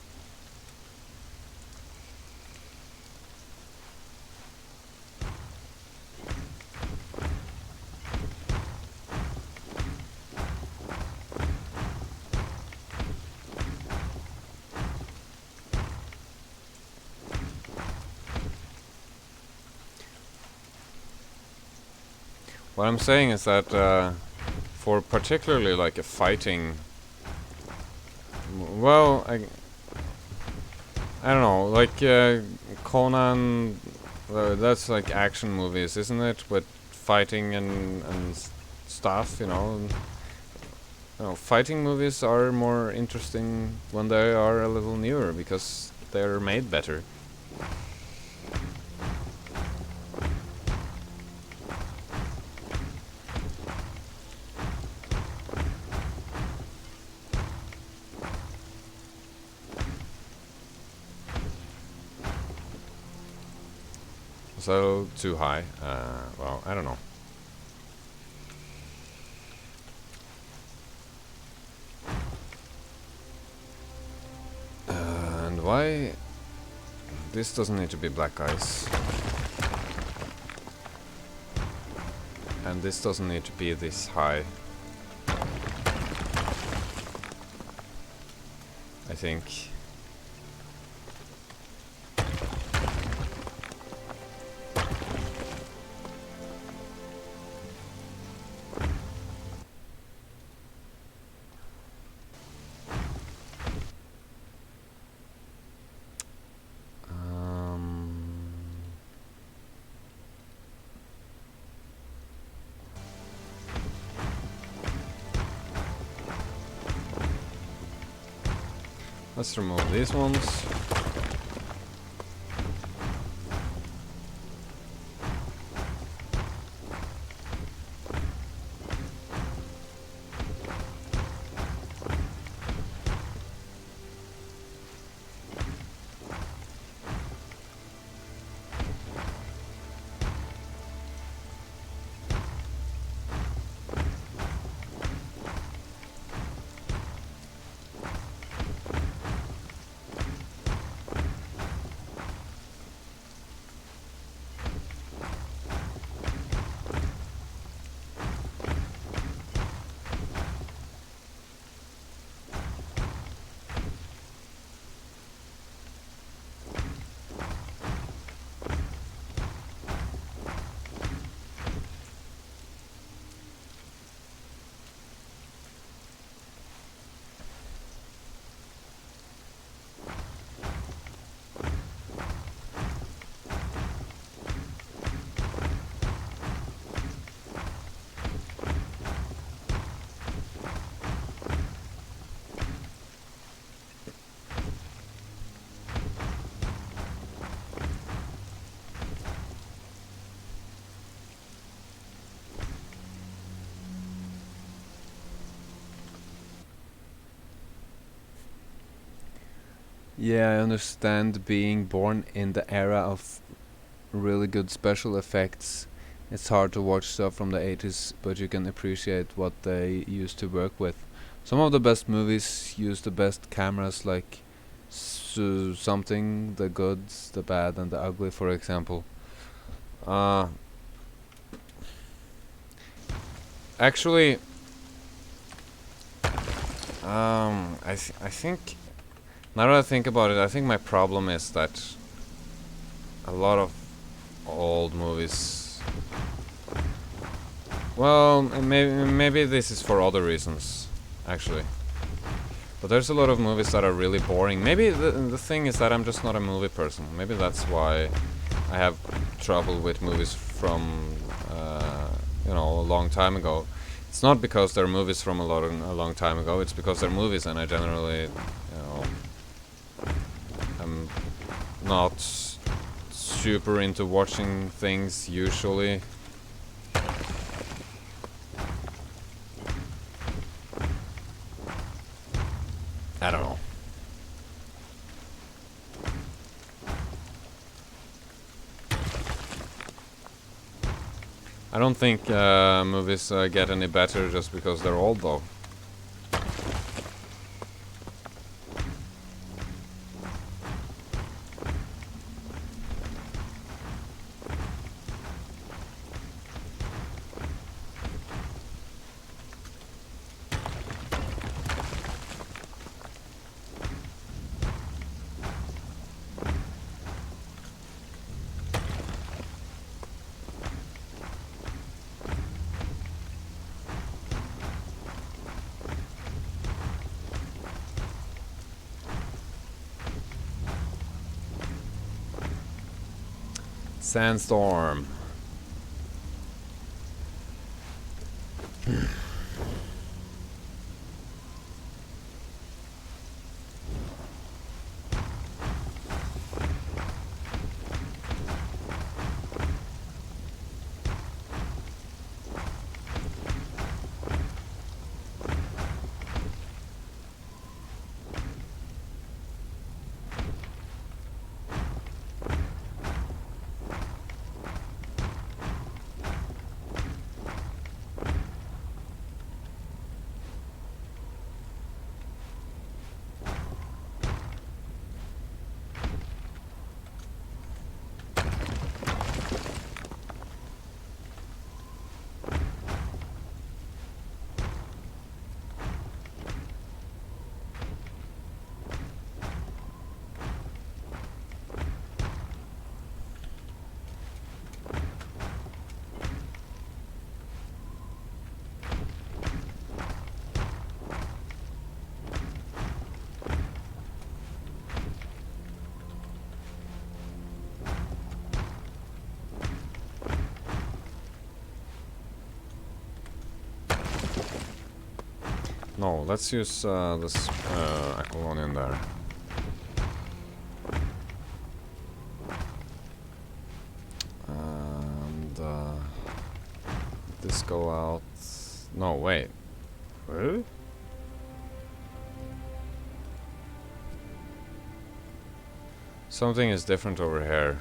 Speaker 1: What I'm saying is that for particularly like a fighting, well, I don't know, like Conan, that's like action movies, isn't it? With fighting and stuff, you know. You know, fighting movies are more interesting when they are a little newer, because they're made better. So too high. Well, I don't know. And why? This doesn't need to be black ice. And this doesn't need to be this high. I think. Let's remove these ones. Yeah, I understand being born in the era of really good special effects. It's hard to watch stuff from the 80s, but you can appreciate what they used to work with. Some of the best movies use the best cameras, like something, the goods, the bad, and the ugly, for example. Uh, Actually, I think now that I think about it, I think my problem is that a lot of old movies. Well, maybe this is for other reasons, actually. But there's a lot of movies that are really boring. Maybe the thing is that I'm just not a movie person. Maybe that's why I have trouble with movies from a long time ago. It's not because they're movies from a long time ago. It's because they're movies, and I generally, I'm not super into watching things usually. I don't know. I don't think movies get any better just because they're old, though. Sandstorm. No, let's use this one in there. And this go out. No, wait. Really? Something is different over here.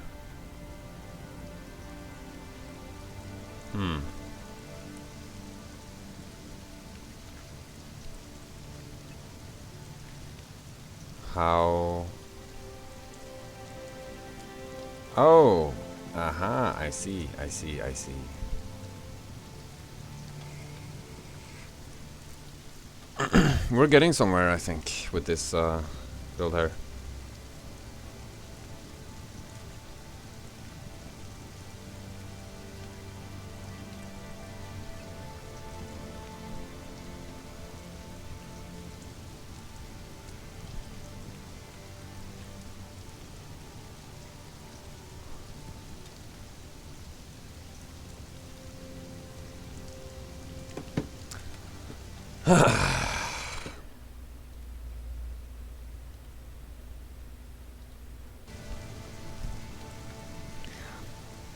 Speaker 1: How? Oh! Aha, I see. We're getting somewhere, I think, with this build here.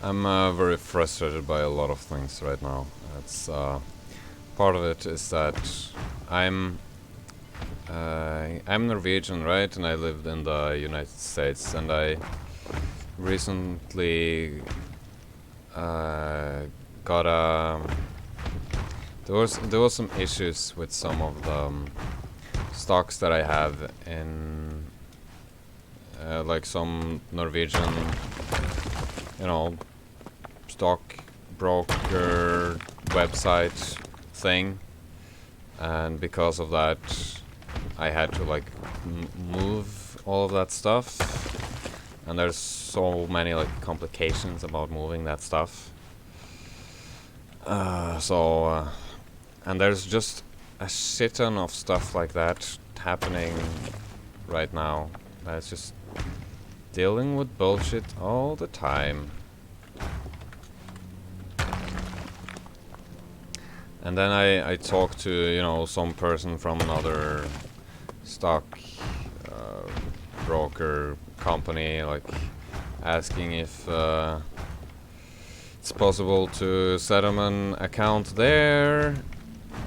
Speaker 1: I'm very frustrated by a lot of things right now. It's part of it is that I'm Norwegian, right? And I lived in the United States, and I recently got a. There was some issues with some of the stocks that I have in like some Norwegian, you know, stock broker website thing, and because of that I had to like move all of that stuff, and there's so many like complications about moving that stuff. And there's just a shit ton of stuff like that happening right now. It's just dealing with bullshit all the time. And then I talked to, you know, some person from another stock broker company, like asking if it's possible to set up an account there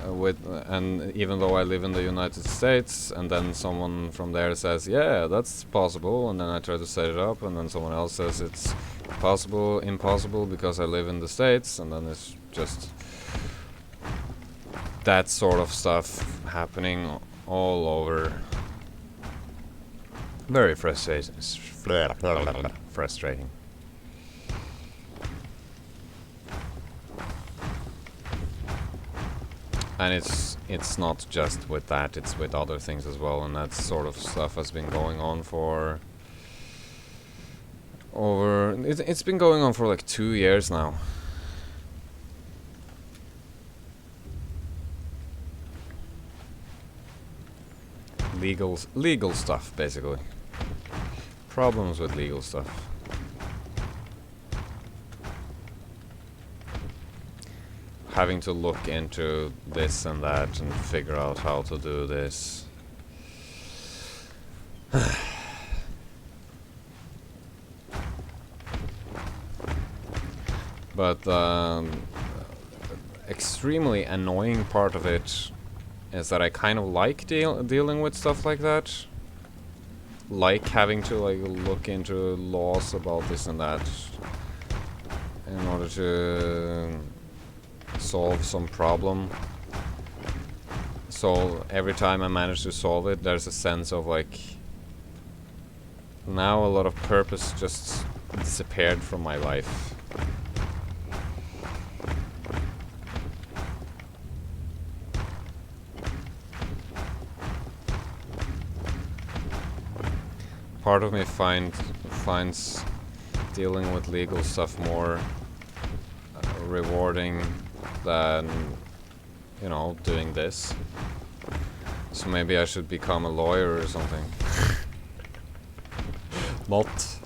Speaker 1: and even though I live in the United States, and then someone from there says, yeah, that's possible, and then I try to set it up, and then someone else says it's impossible because I live in the States, and then it's just that sort of stuff happening all over. Very frustrating. And it's not just with that, it's with other things as well, and that sort of stuff has been going on for it's been going on for like 2 years now. Legal stuff, basically. Problems with legal stuff. Having to look into this and that and figure out how to do this. But extremely annoying part of it is that I kind of like dealing with stuff like that. Like having to like look into laws about this and that in order to solve some problem. So every time I manage to solve it, there's a sense of like, now a lot of purpose just disappeared from my life. Part of me finds dealing with legal stuff more rewarding than, you know, doing this. So maybe I should become a lawyer or something. Not.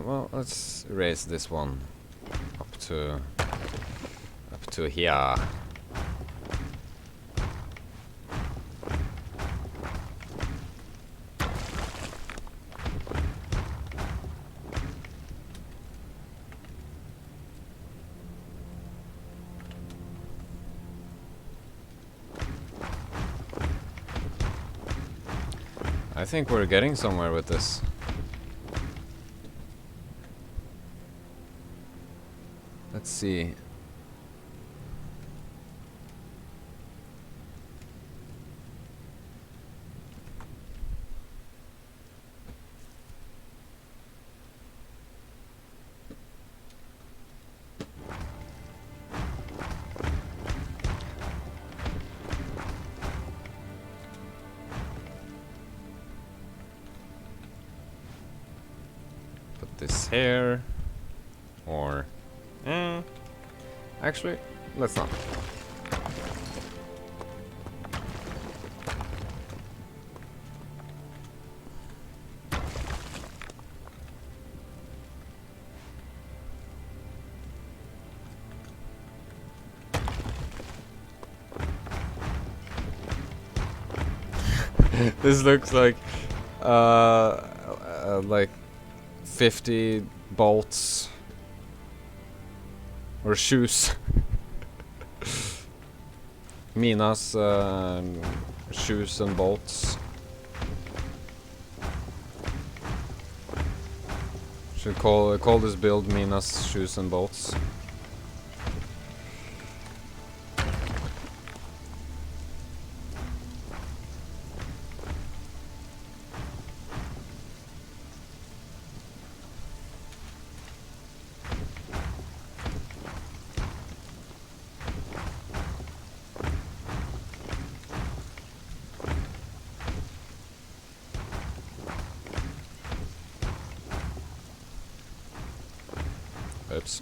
Speaker 1: Well, let's raise this one up to here. I think we're getting somewhere with this. Let's see. Put this here. Or... actually, let's not. This looks like 50 bolts or shoes. Minas shoes and bolts. Should call this build Minas shoes and bolts. Oops.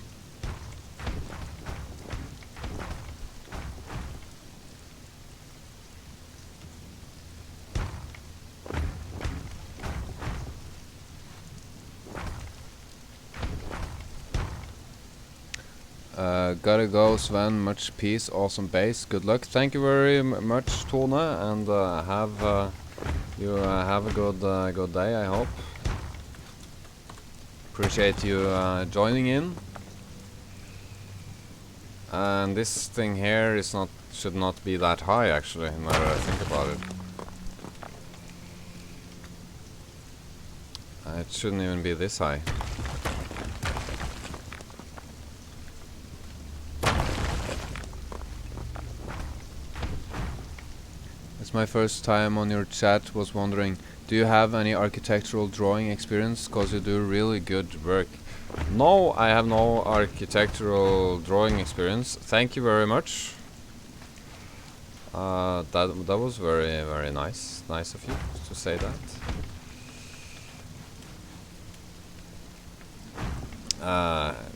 Speaker 1: Gotta go, Sven. Much peace, awesome base. Good luck. Thank you very much, Tone, and have a good day. I hope. Appreciate you joining in. And this thing here should not be that high, actually. Now that I think about it, it shouldn't even be this high. It's my first time on your chat. Was wondering, do you have any architectural drawing experience? Cause you do really good work. No, I have no architectural drawing experience. Thank you very much. That was very nice of you to say that.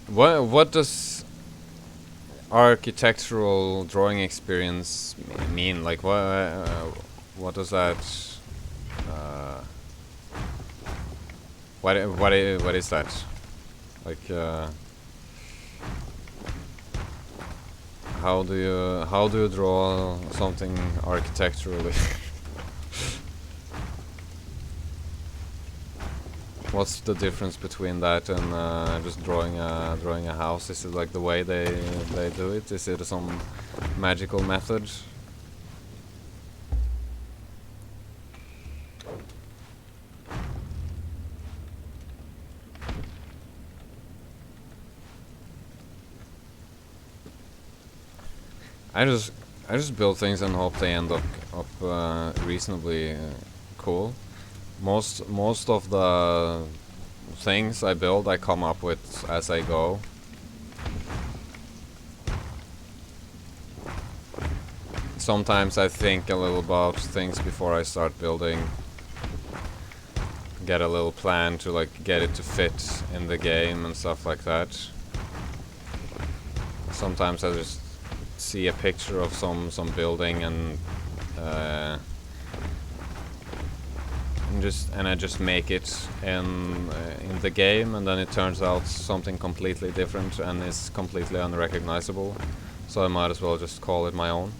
Speaker 1: What does architectural drawing experience mean? Like what does that? What is that? Like how do you draw something architecturally? What's the difference between that and just drawing a house? Is it like the way they do it? Is it some magical method? I just build things and hope they end up reasonably cool. Most of the things I build I come up with as I go. Sometimes I think a little about things before I start building. Get a little plan to like get it to fit in the game and stuff like that. Sometimes I just see a picture of some building and I just make it in the game, and then it turns out something completely different and is completely unrecognizable. So I might as well just call it my own.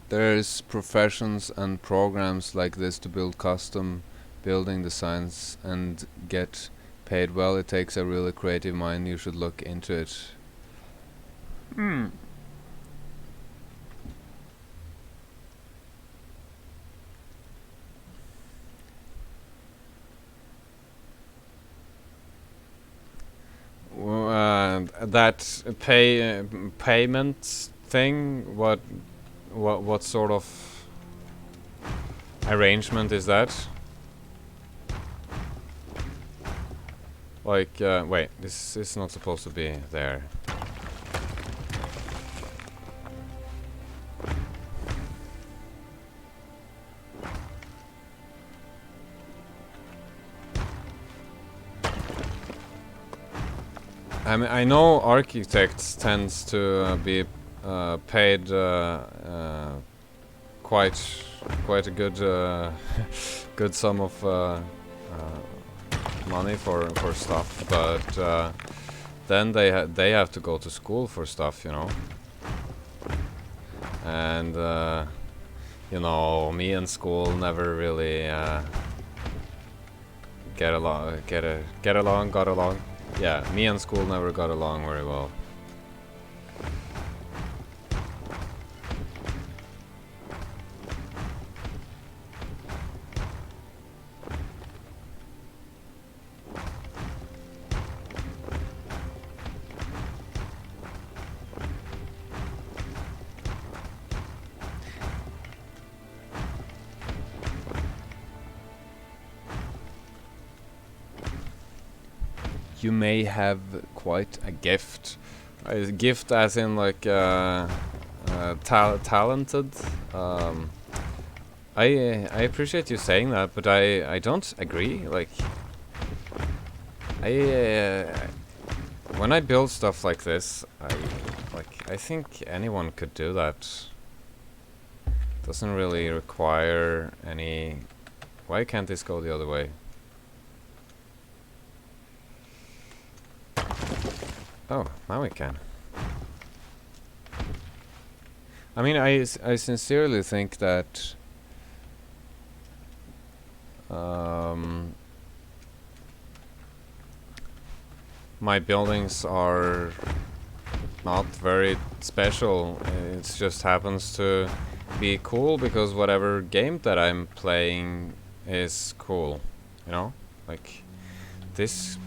Speaker 1: There's professions and programs like this to build custom building designs and get paid well. It takes a really creative mind. You should look into it. That payment thing. What sort of arrangement is that? Like, wait, this is not supposed to be there. I mean, I know architects tends to be paid quite a good good sum of money for stuff, but then they have to go to school for stuff, you know. And you know, me and school never really got along. Yeah, me and school never got along very well. You may have quite a gift. Gift as in like talented. I appreciate you saying that, but I don't agree. Like, when I build stuff like this, I think anyone could do that. Doesn't really require any. Why can't this go the other way? Oh, now we can. I mean, I sincerely think that my buildings are not very special. It just happens to be cool because whatever game that I'm playing is cool, you know? Like, this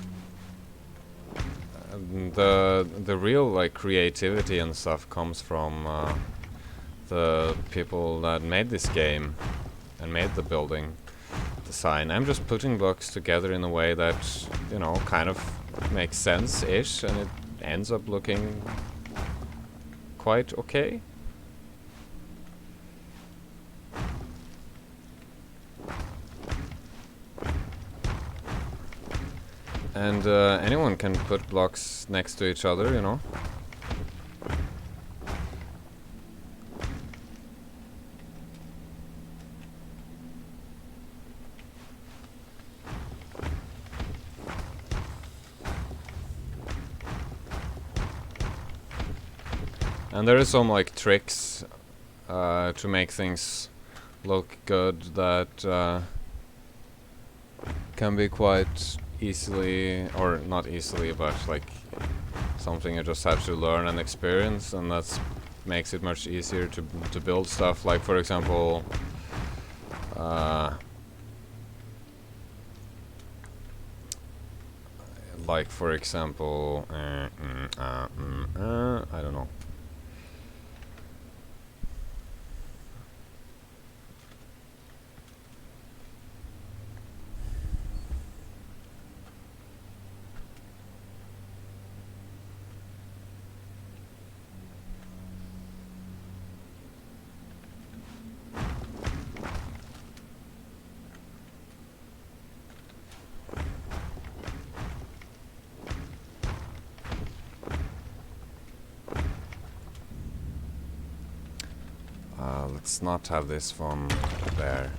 Speaker 1: the real like creativity and stuff comes from the people that made this game and made the building design. I'm just putting blocks together in a way that, you know, kind of makes sense-ish, and it ends up looking quite okay. And anyone can put blocks next to each other, you know. And there is some like tricks to make things look good that can be quite easily, or not easily, but like something you just have to learn and experience, and that's makes it much easier to build stuff. Like for example, I don't know. Let's not have this one there.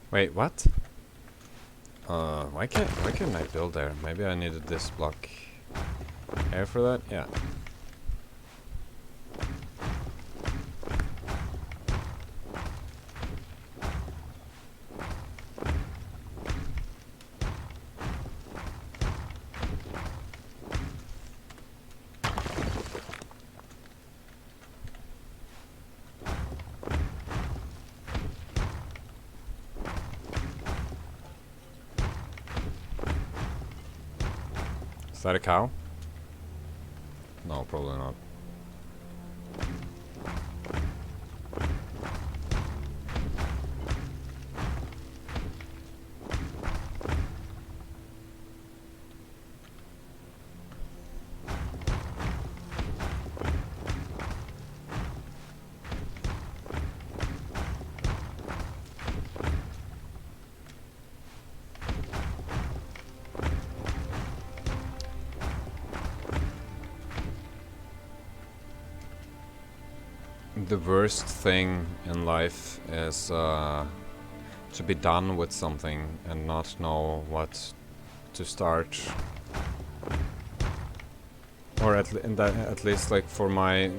Speaker 1: Wait, what? Why can't I build there? Maybe I needed this block here for that? Yeah. Is that a cow? No, probably not. The worst thing in life is to be done with something and not know what to start. Or at least like for my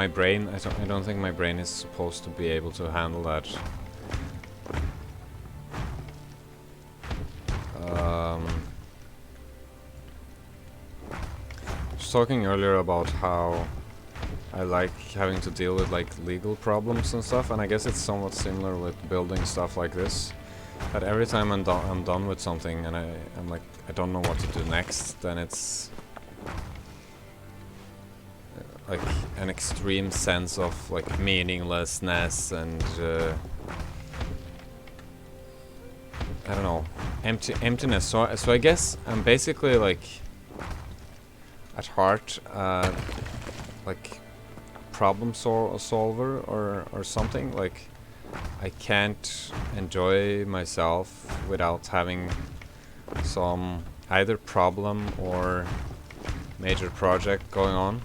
Speaker 1: brain, I don't think my brain is supposed to be able to handle that. I was talking earlier about how I like having to deal with like legal problems and stuff, and I guess it's somewhat similar with building stuff like this. That every time I'm done with something and I'm like, I don't know what to do next, then it's like an extreme sense of like meaninglessness and I don't know, emptiness. So I guess I'm basically like at heart like problem solver or something. Like I can't enjoy myself without having some either problem or major project going on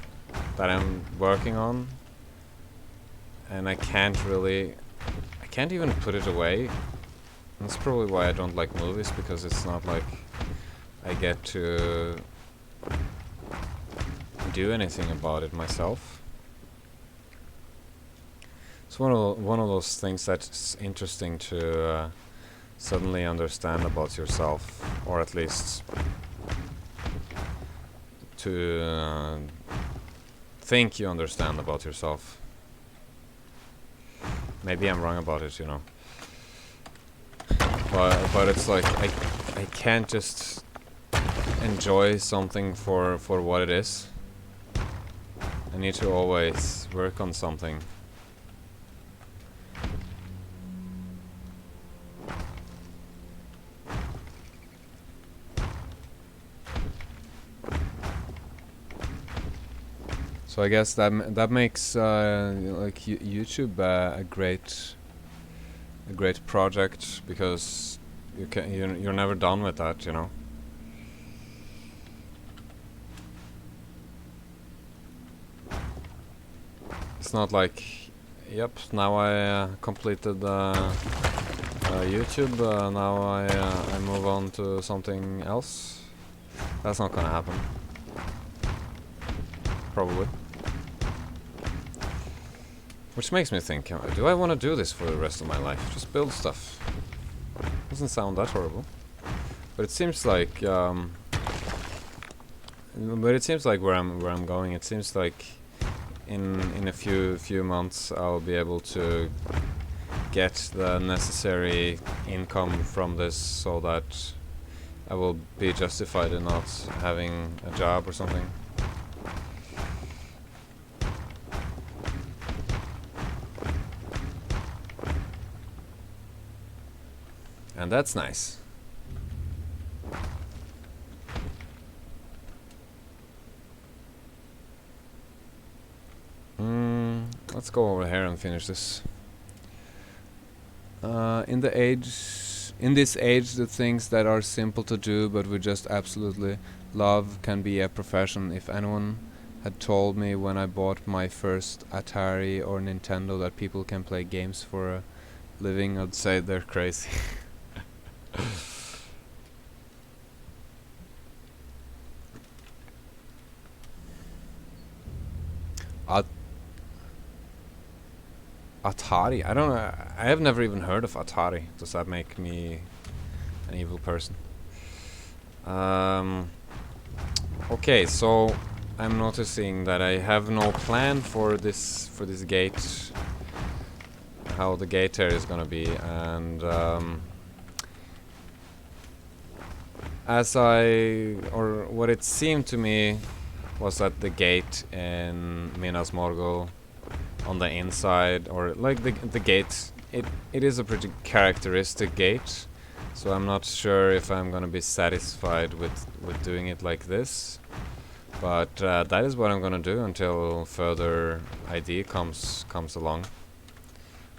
Speaker 1: that I'm working on, and I can't even put it away. That's probably why I don't like movies, because it's not like I get to do anything about it myself. It's one of those things that's interesting to suddenly understand about yourself, or at least to think you understand about yourself. Maybe I'm wrong about it, you know. But it's like I can't just enjoy something for what it is. I need to always work on something. So I guess that makes like YouTube a great project, because you're never done with that, you know. It's not like, yep, now I completed YouTube. Now I move on to something else. That's not gonna happen. Probably. Which makes me think, do I want to do this for the rest of my life? Just build stuff. Doesn't sound that horrible. But it seems like, where I'm going. It seems like in a few months I'll be able to get the necessary income from this, so that I will be justified in not having a job or something. And that's nice. Let's go over here and finish this. In this age, the things that are simple to do but we just absolutely love can be a profession. If anyone had told me when I bought my first Atari or Nintendo that people can play games for a living, I'd say they're crazy. Atari? I don't know. I have never even heard of Atari. Does that make me an evil person? Okay, so I'm noticing that I have no plan for this gate. How the gate here is gonna be, and what it seemed to me was that the gate in Minas Morgul on the inside, or like the gate, it is a pretty characteristic gate, so I'm not sure if I'm gonna be satisfied with doing it like this, but that is what I'm gonna do until further ID comes along.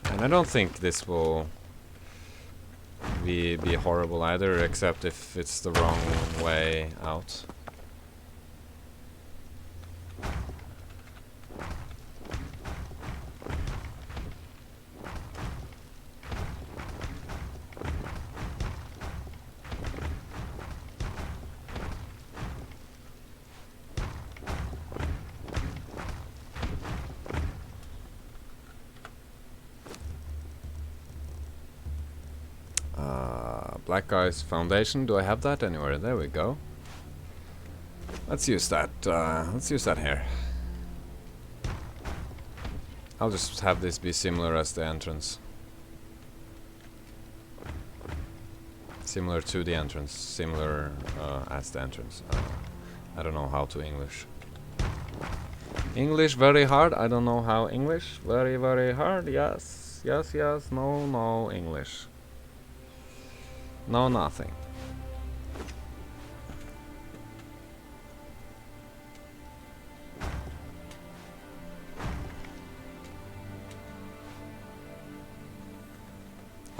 Speaker 1: And I don't think this will be horrible either, except if it's the wrong way out. Black Guy's Foundation. Do I have that anywhere? There we go. Let's use that. Let's use that here. I'll just have this be similar as the entrance. Similar to the entrance. Similar as the entrance. I don't know how to English. English very hard. I don't know how English. Very, very hard. Yes. Yes, yes. No, no English. No, nothing.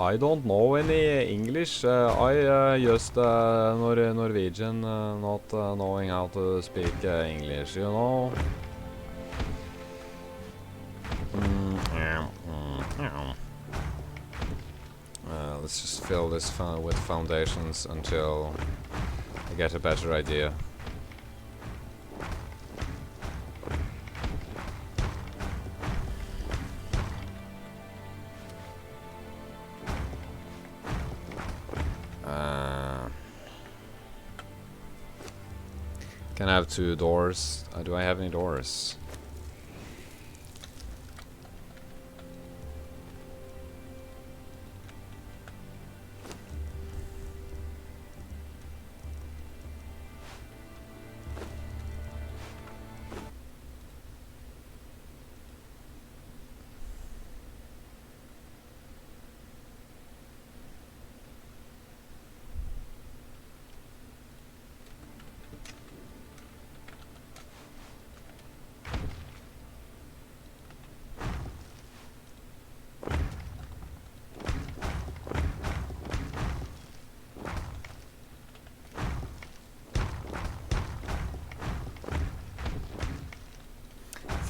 Speaker 1: I don't know any English. I just Norwegian, not knowing how to speak English, you know. Let's just fill this with foundations until I get a better idea. Can I have 2 doors? Do I have any doors?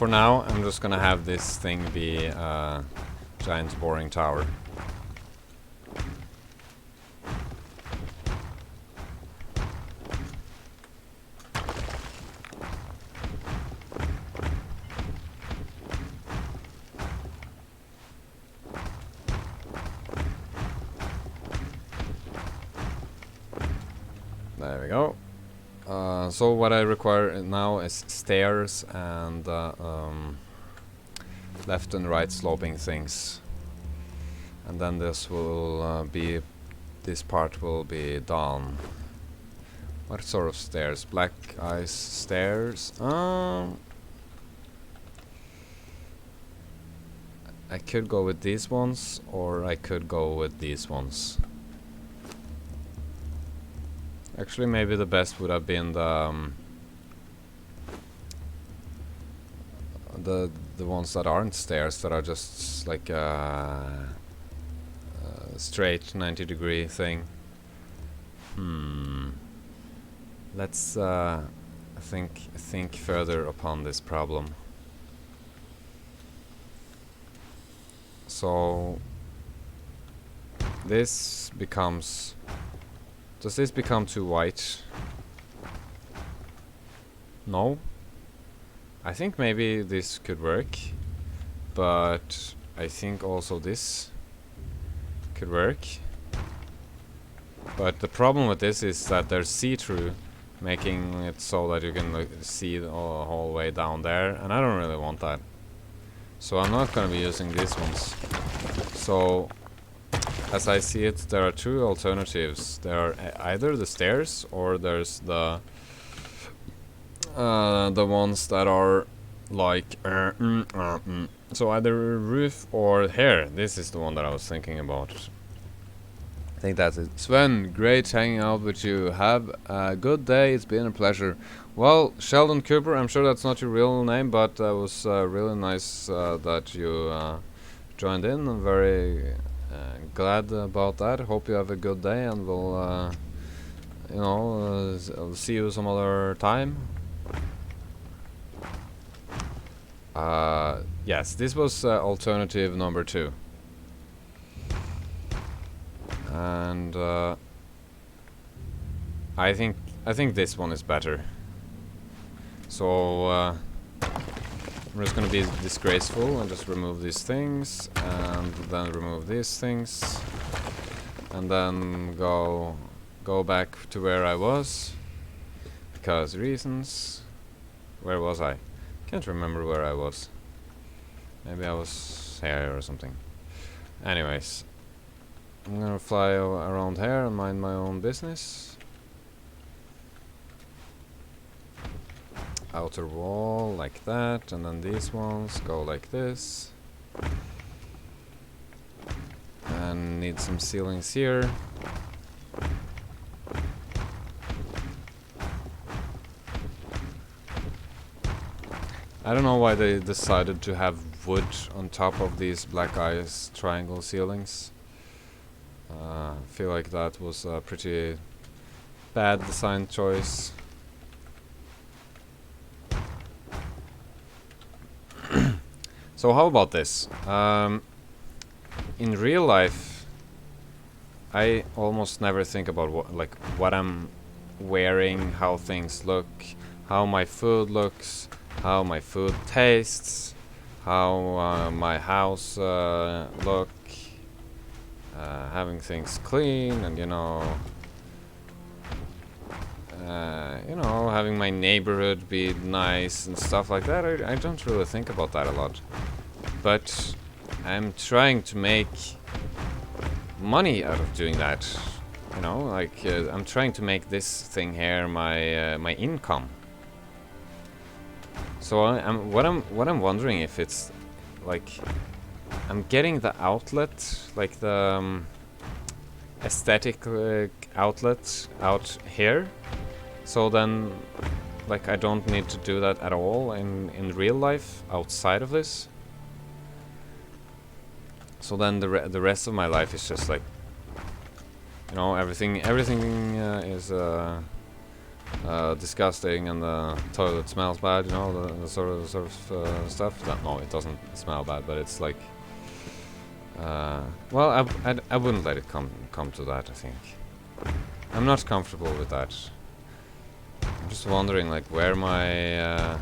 Speaker 1: for now, I'm just gonna have this thing be a giant boring tower. There we go. So what I require now is stairs and left and right sloping things, and then this will this part will be done. What sort of stairs? Black ice stairs. I could go with these ones, or I could go with these ones. Actually, maybe the best would have been the ones that aren't stairs, that are just like a straight 90-degree thing. Let's think further upon this problem. So this becomes. Does this become too white? No. I think maybe this could work, but I think also this could work. But the problem with this is that they're see-through, making it so that you can see the whole way down there, and I don't really want that. So I'm not gonna be using these ones. So as I see it, there are two alternatives. There are either the stairs, or there's the ones that are like so either roof or here. This is the one that I was thinking about. I think that's it. Sven, great hanging out with you. Have a good day. It's been a pleasure. Well, Sheldon Cooper, I'm sure that's not your real name, but it was really nice that you joined in. I'm very glad about that. Hope you have a good day, and we'll I'll see you some other time. Yes, this was alternative number 2, and I think this one is better. So I'm just gonna be disgraceful and just remove these things, and then remove these things, and then go back to where I was, because reasons. Where was I? Can't remember where I was. Maybe I was here or something. Anyways, I'm gonna fly around here and mind my own business. Outer wall like that, and then these ones go like this. And need some ceilings here. I don't know why they decided to have wood on top of these black ice triangle ceilings. I feel like that was a pretty bad design choice. So how about this? In real life, I almost never think about what I'm wearing, how things look, how my food looks, how my food tastes, how my house look, having things clean, and having my neighborhood be nice and stuff like that. I don't really think about that a lot, but I'm trying to make money out of doing that. I'm trying to make this thing here my income. So what I'm wondering if it's like I'm getting the outlet, like the aesthetic outlet out here. So then, like, I don't need to do that at all in real life outside of this. So then the rest of my life is just like, everything is disgusting and the toilet smells bad, you know, the sort of stuff. No, it doesn't smell bad, but it's like, well, I wouldn't let it come to that. I think I'm not comfortable with that. I'm just wondering, like, where my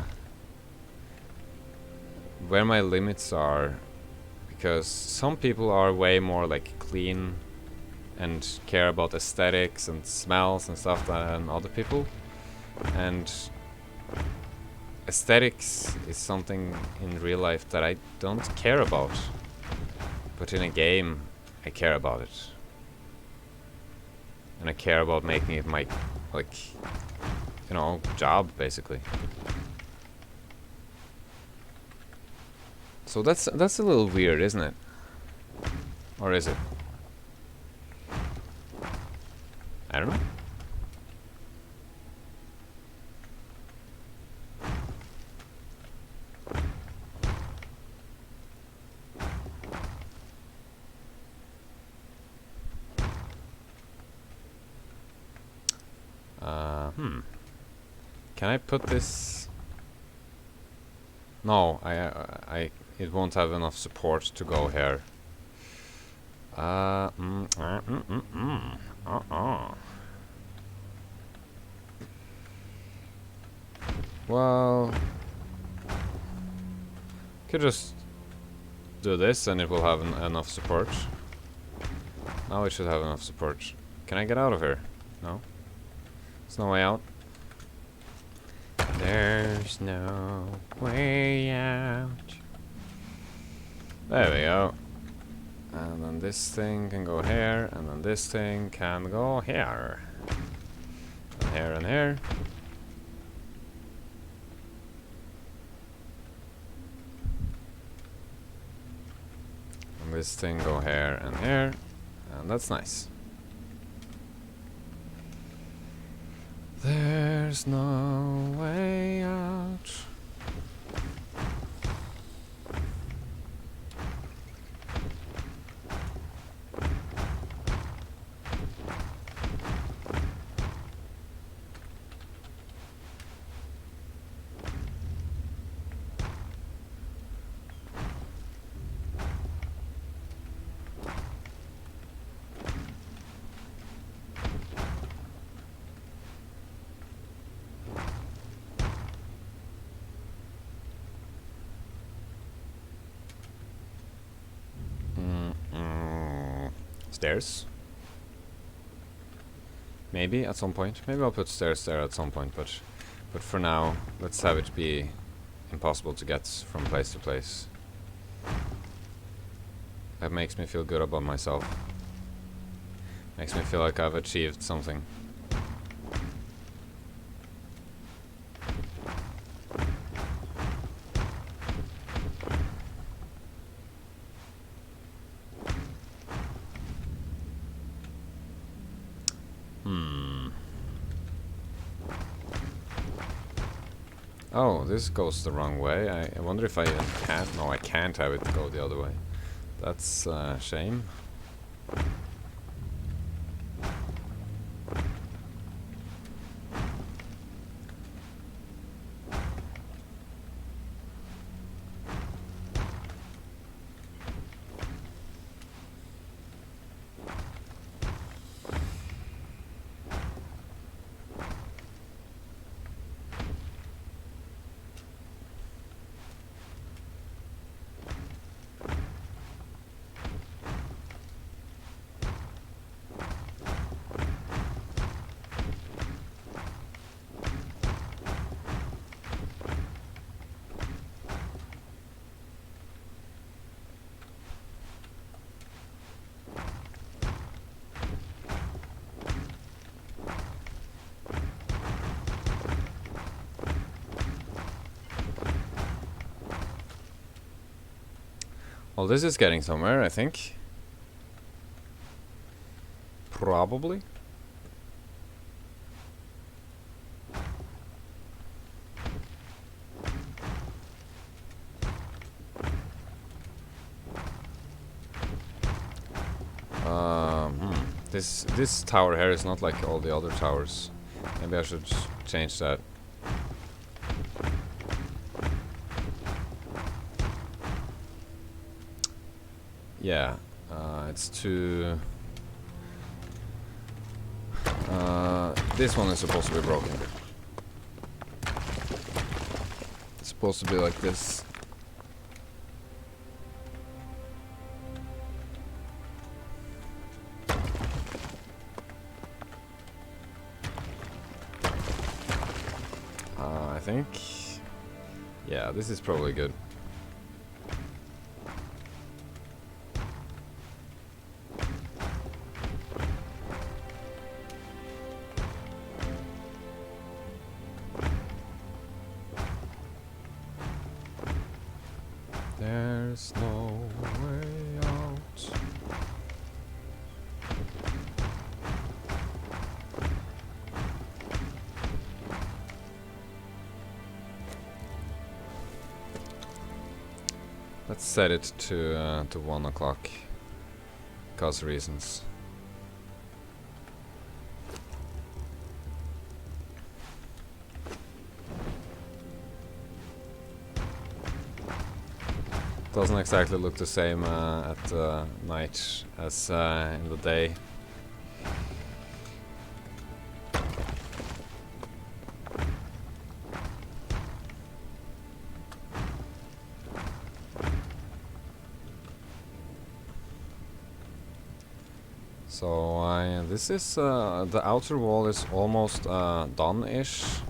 Speaker 1: limits are, because some people are way more like clean and care about aesthetics and smells and stuff than other people. And aesthetics is something in real life that I don't care about, but in a game I care about it, and I care about making it my, like, you know, job basically. So that's a little weird, isn't it? Or is it? I don't know. Can I put this? No, it won't have enough support to go here. Well, could just do this and it will have enough support. Now it should have enough support. Can I get out of here? No? There's no way out. There's no way out. There we go. And then this thing can go here, and then this thing can go here. And here and here. And this thing go here and here. And that's nice. There's no way out. Stairs. Maybe at some point. Maybe I'll put stairs there at some point, but for now, let's have it be impossible to get from place to place. That makes me feel good about myself. Makes me feel like I've achieved something. Oh, this goes the wrong way. I wonder if I can't. No, I can't have it go the other way. That's a shame. Well, this is getting somewhere, I think. Probably. This tower here is not like all the other towers. Maybe I should change that. Yeah, it's too... this one is supposed to be broken. It's supposed to be like this. I think... yeah, this is probably good. There's no way out. Let's set it to 1 o'clock, because reasons. Doesn't exactly look the same at night as in the day. So this is the outer wall is almost done-ish.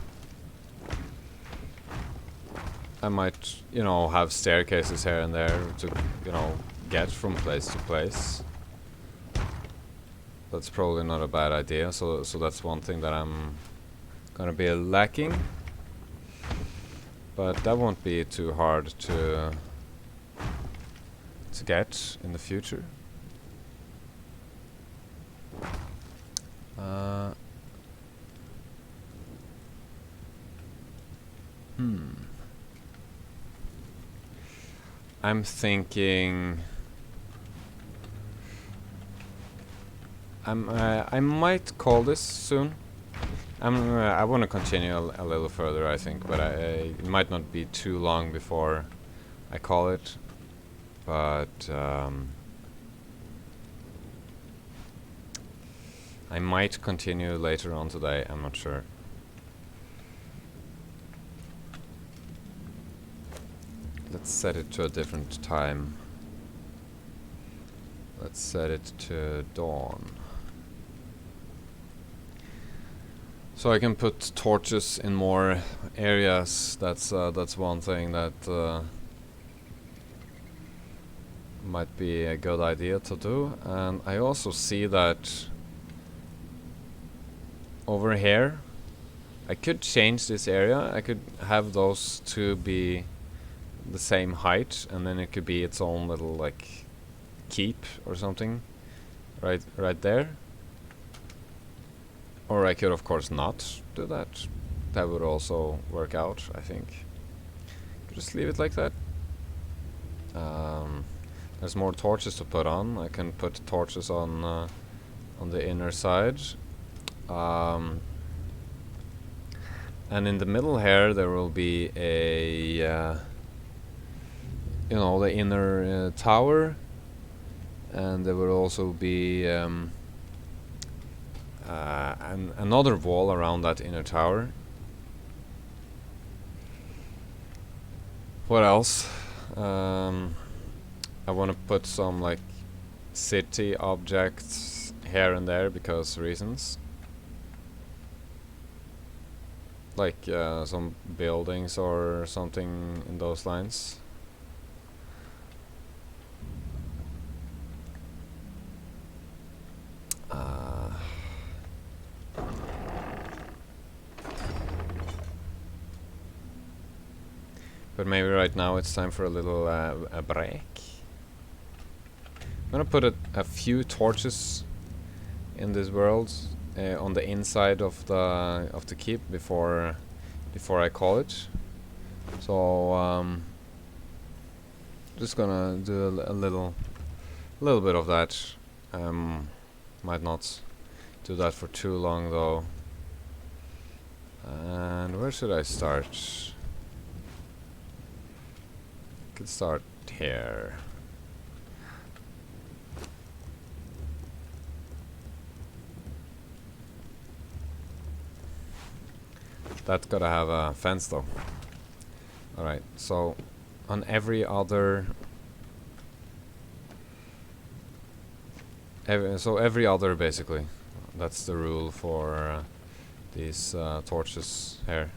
Speaker 1: I might, you know, have staircases here and there to, you know, get from place to place. That's probably not a bad idea. So that's one thing that I'm gonna be lacking. But that won't be too hard to get in the future. I'm thinking I might call this soon. I want to continue a little further, I think, but it might not be too long before I call it. But I might continue later on today. I'm not sure. Let's set it to a different time. Let's set it to dawn. So I can put torches in more areas. That's one thing that might be a good idea to do. And I also see that over here I could change this area. I could have those two be the same height, and then it could be its own little like keep or something right there. Or I could of course not do that. That would also work out, I think. Could just leave it like that. There's more torches to put on. I can put torches on the inner side. And in the middle here there will be a you know, the inner tower, and there will also be another wall around that inner tower. What else? I want to put some like city objects here and there because reasons. Like some buildings or something in those lines. But maybe right now it's time for a little a break. I'm gonna put a few torches in this world on the inside of the keep before I call it. So just gonna do a little bit of that. Might not do that for too long though. And where should I start? Could start here. That's gotta have a fence though. Alright, so on every other every other basically. That's the rule for these torches here.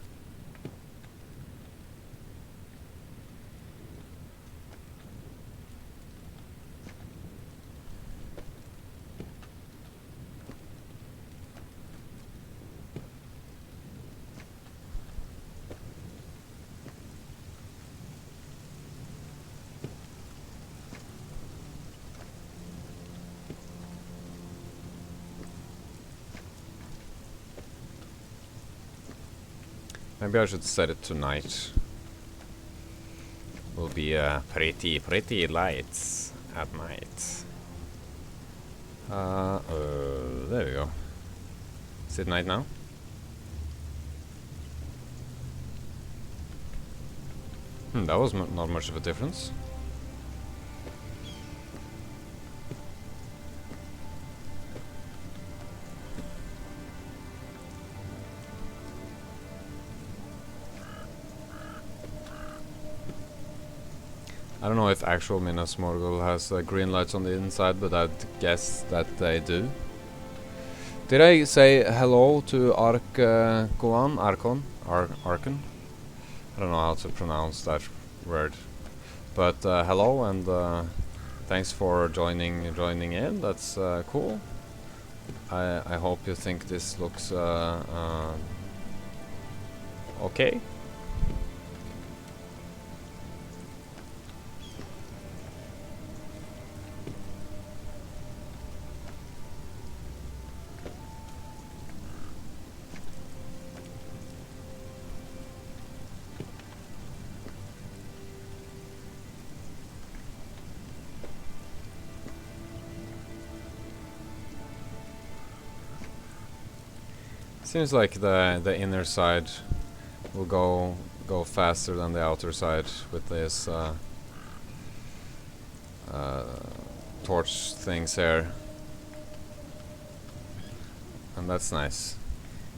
Speaker 1: Maybe I should set it to night. Will be pretty lights at night. There we go. Is it night now? That was not much of a difference. I don't know if actual Minas Morgul has green lights on the inside, but I'd guess that they do. Did I say hello to Archon? Archon? I don't know how to pronounce that word. But hello, and thanks for joining in. That's cool. I hope you think this looks okay. Seems like the inner side will go faster than the outer side with this torch things here, and that's nice,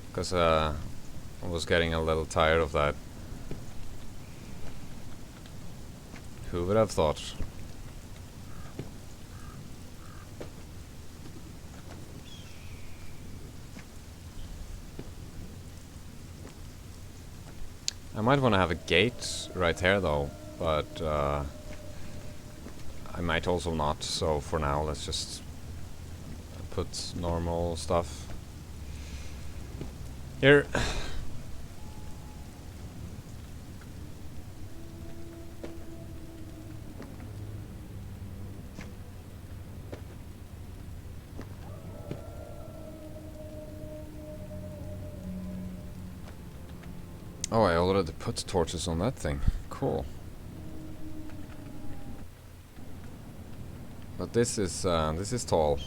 Speaker 1: because I was getting a little tired of that. Who would have thought? I might want to have a gate right here though, but I might also not, so for now let's just put normal stuff here. Oh, I already put torches on that thing. Cool. But this is tall.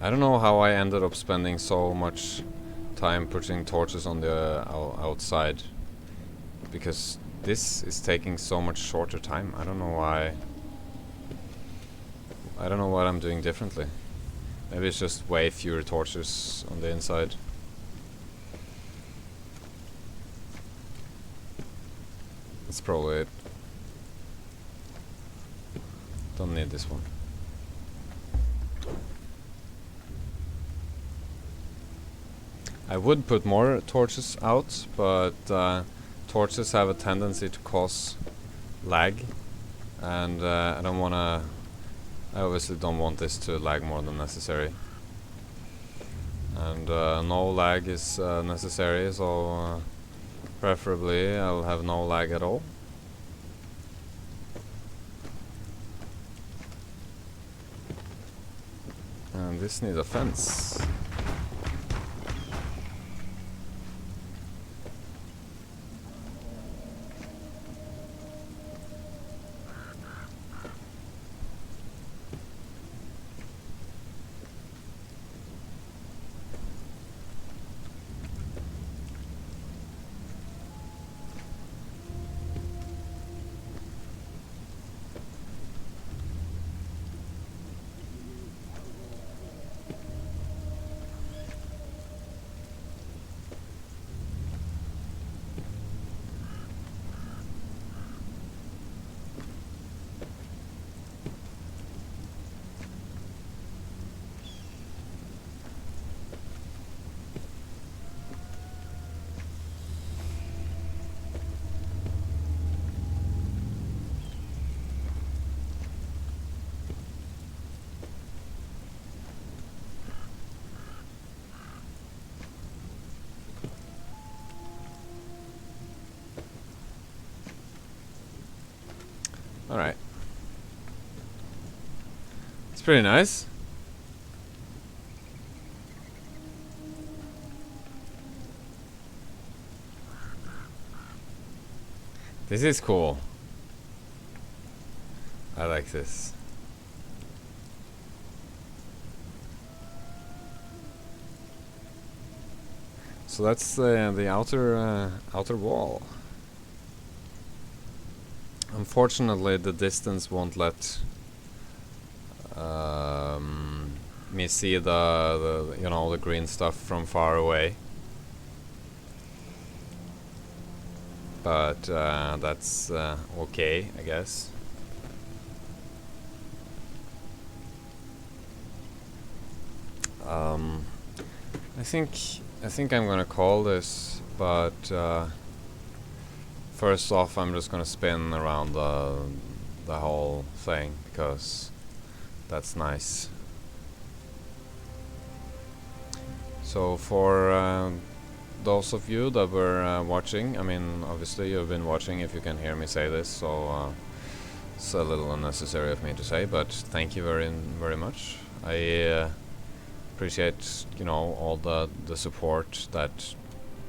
Speaker 1: I don't know how I ended up spending so much time putting torches on the outside, because this is taking so much shorter time. I don't know why. I don't know what I'm doing differently. Maybe it's just way fewer torches on the inside. That's probably it. Don't need this one. I would put more torches out, but torches have a tendency to cause lag, and I don't wanna. I obviously don't want this to lag more than necessary, and no lag is necessary, so preferably I'll have no lag at all. This needs a fence. Alright. It's pretty nice. This is cool. I like this. So that's the outer wall. Unfortunately, the distance won't let me see the you know, the green stuff from far away. But that's okay, I guess. I think I'm gonna call this, but first off, I'm just gonna spin around the whole thing because that's nice. So for those of you that were watching, I mean, obviously you've been watching if you can hear me say this, so it's a little unnecessary of me to say, but thank you very much. I appreciate, you know, all the support that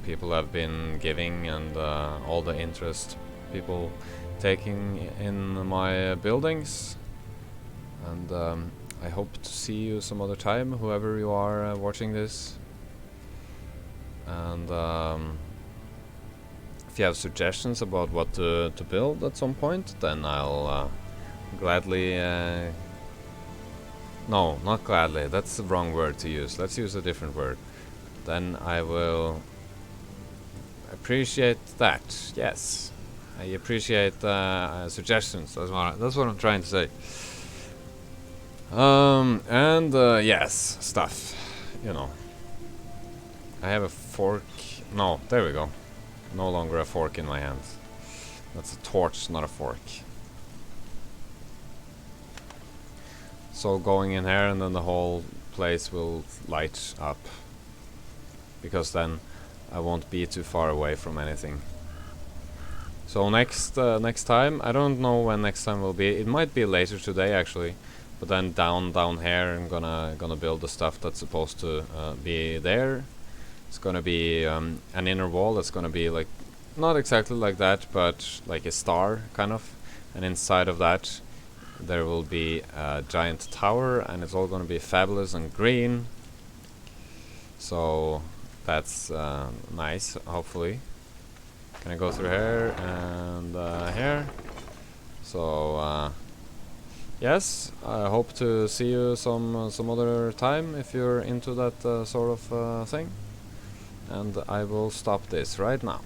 Speaker 1: people have been giving and all the interest people taking in my buildings, and I hope to see you some other time, whoever you are watching this. And if you have suggestions about what to build at some point, then I'll gladly no, not gladly, that's the wrong word to use. Let's use a different word. Then I will appreciate that. Yes, I appreciate suggestions. That's what I'm trying to say. And yes, stuff. You know, I have a fork. No, there we go. No longer a fork in my hands. That's a torch, not a fork. So going in here, and then the whole place will light up, because then I won't be too far away from anything. So next time, I don't know when next time will be. It might be later today actually, but then down here I'm gonna build the stuff that's supposed to be there. It's gonna be an inner wall that's gonna be like, not exactly like that, but like a star kind of, and inside of that there will be a giant tower, and it's all gonna be fabulous and green. So that's nice, hopefully. Can I go through here and here? So yes, I hope to see you some other time if you're into that sort of thing. And I will stop this right now.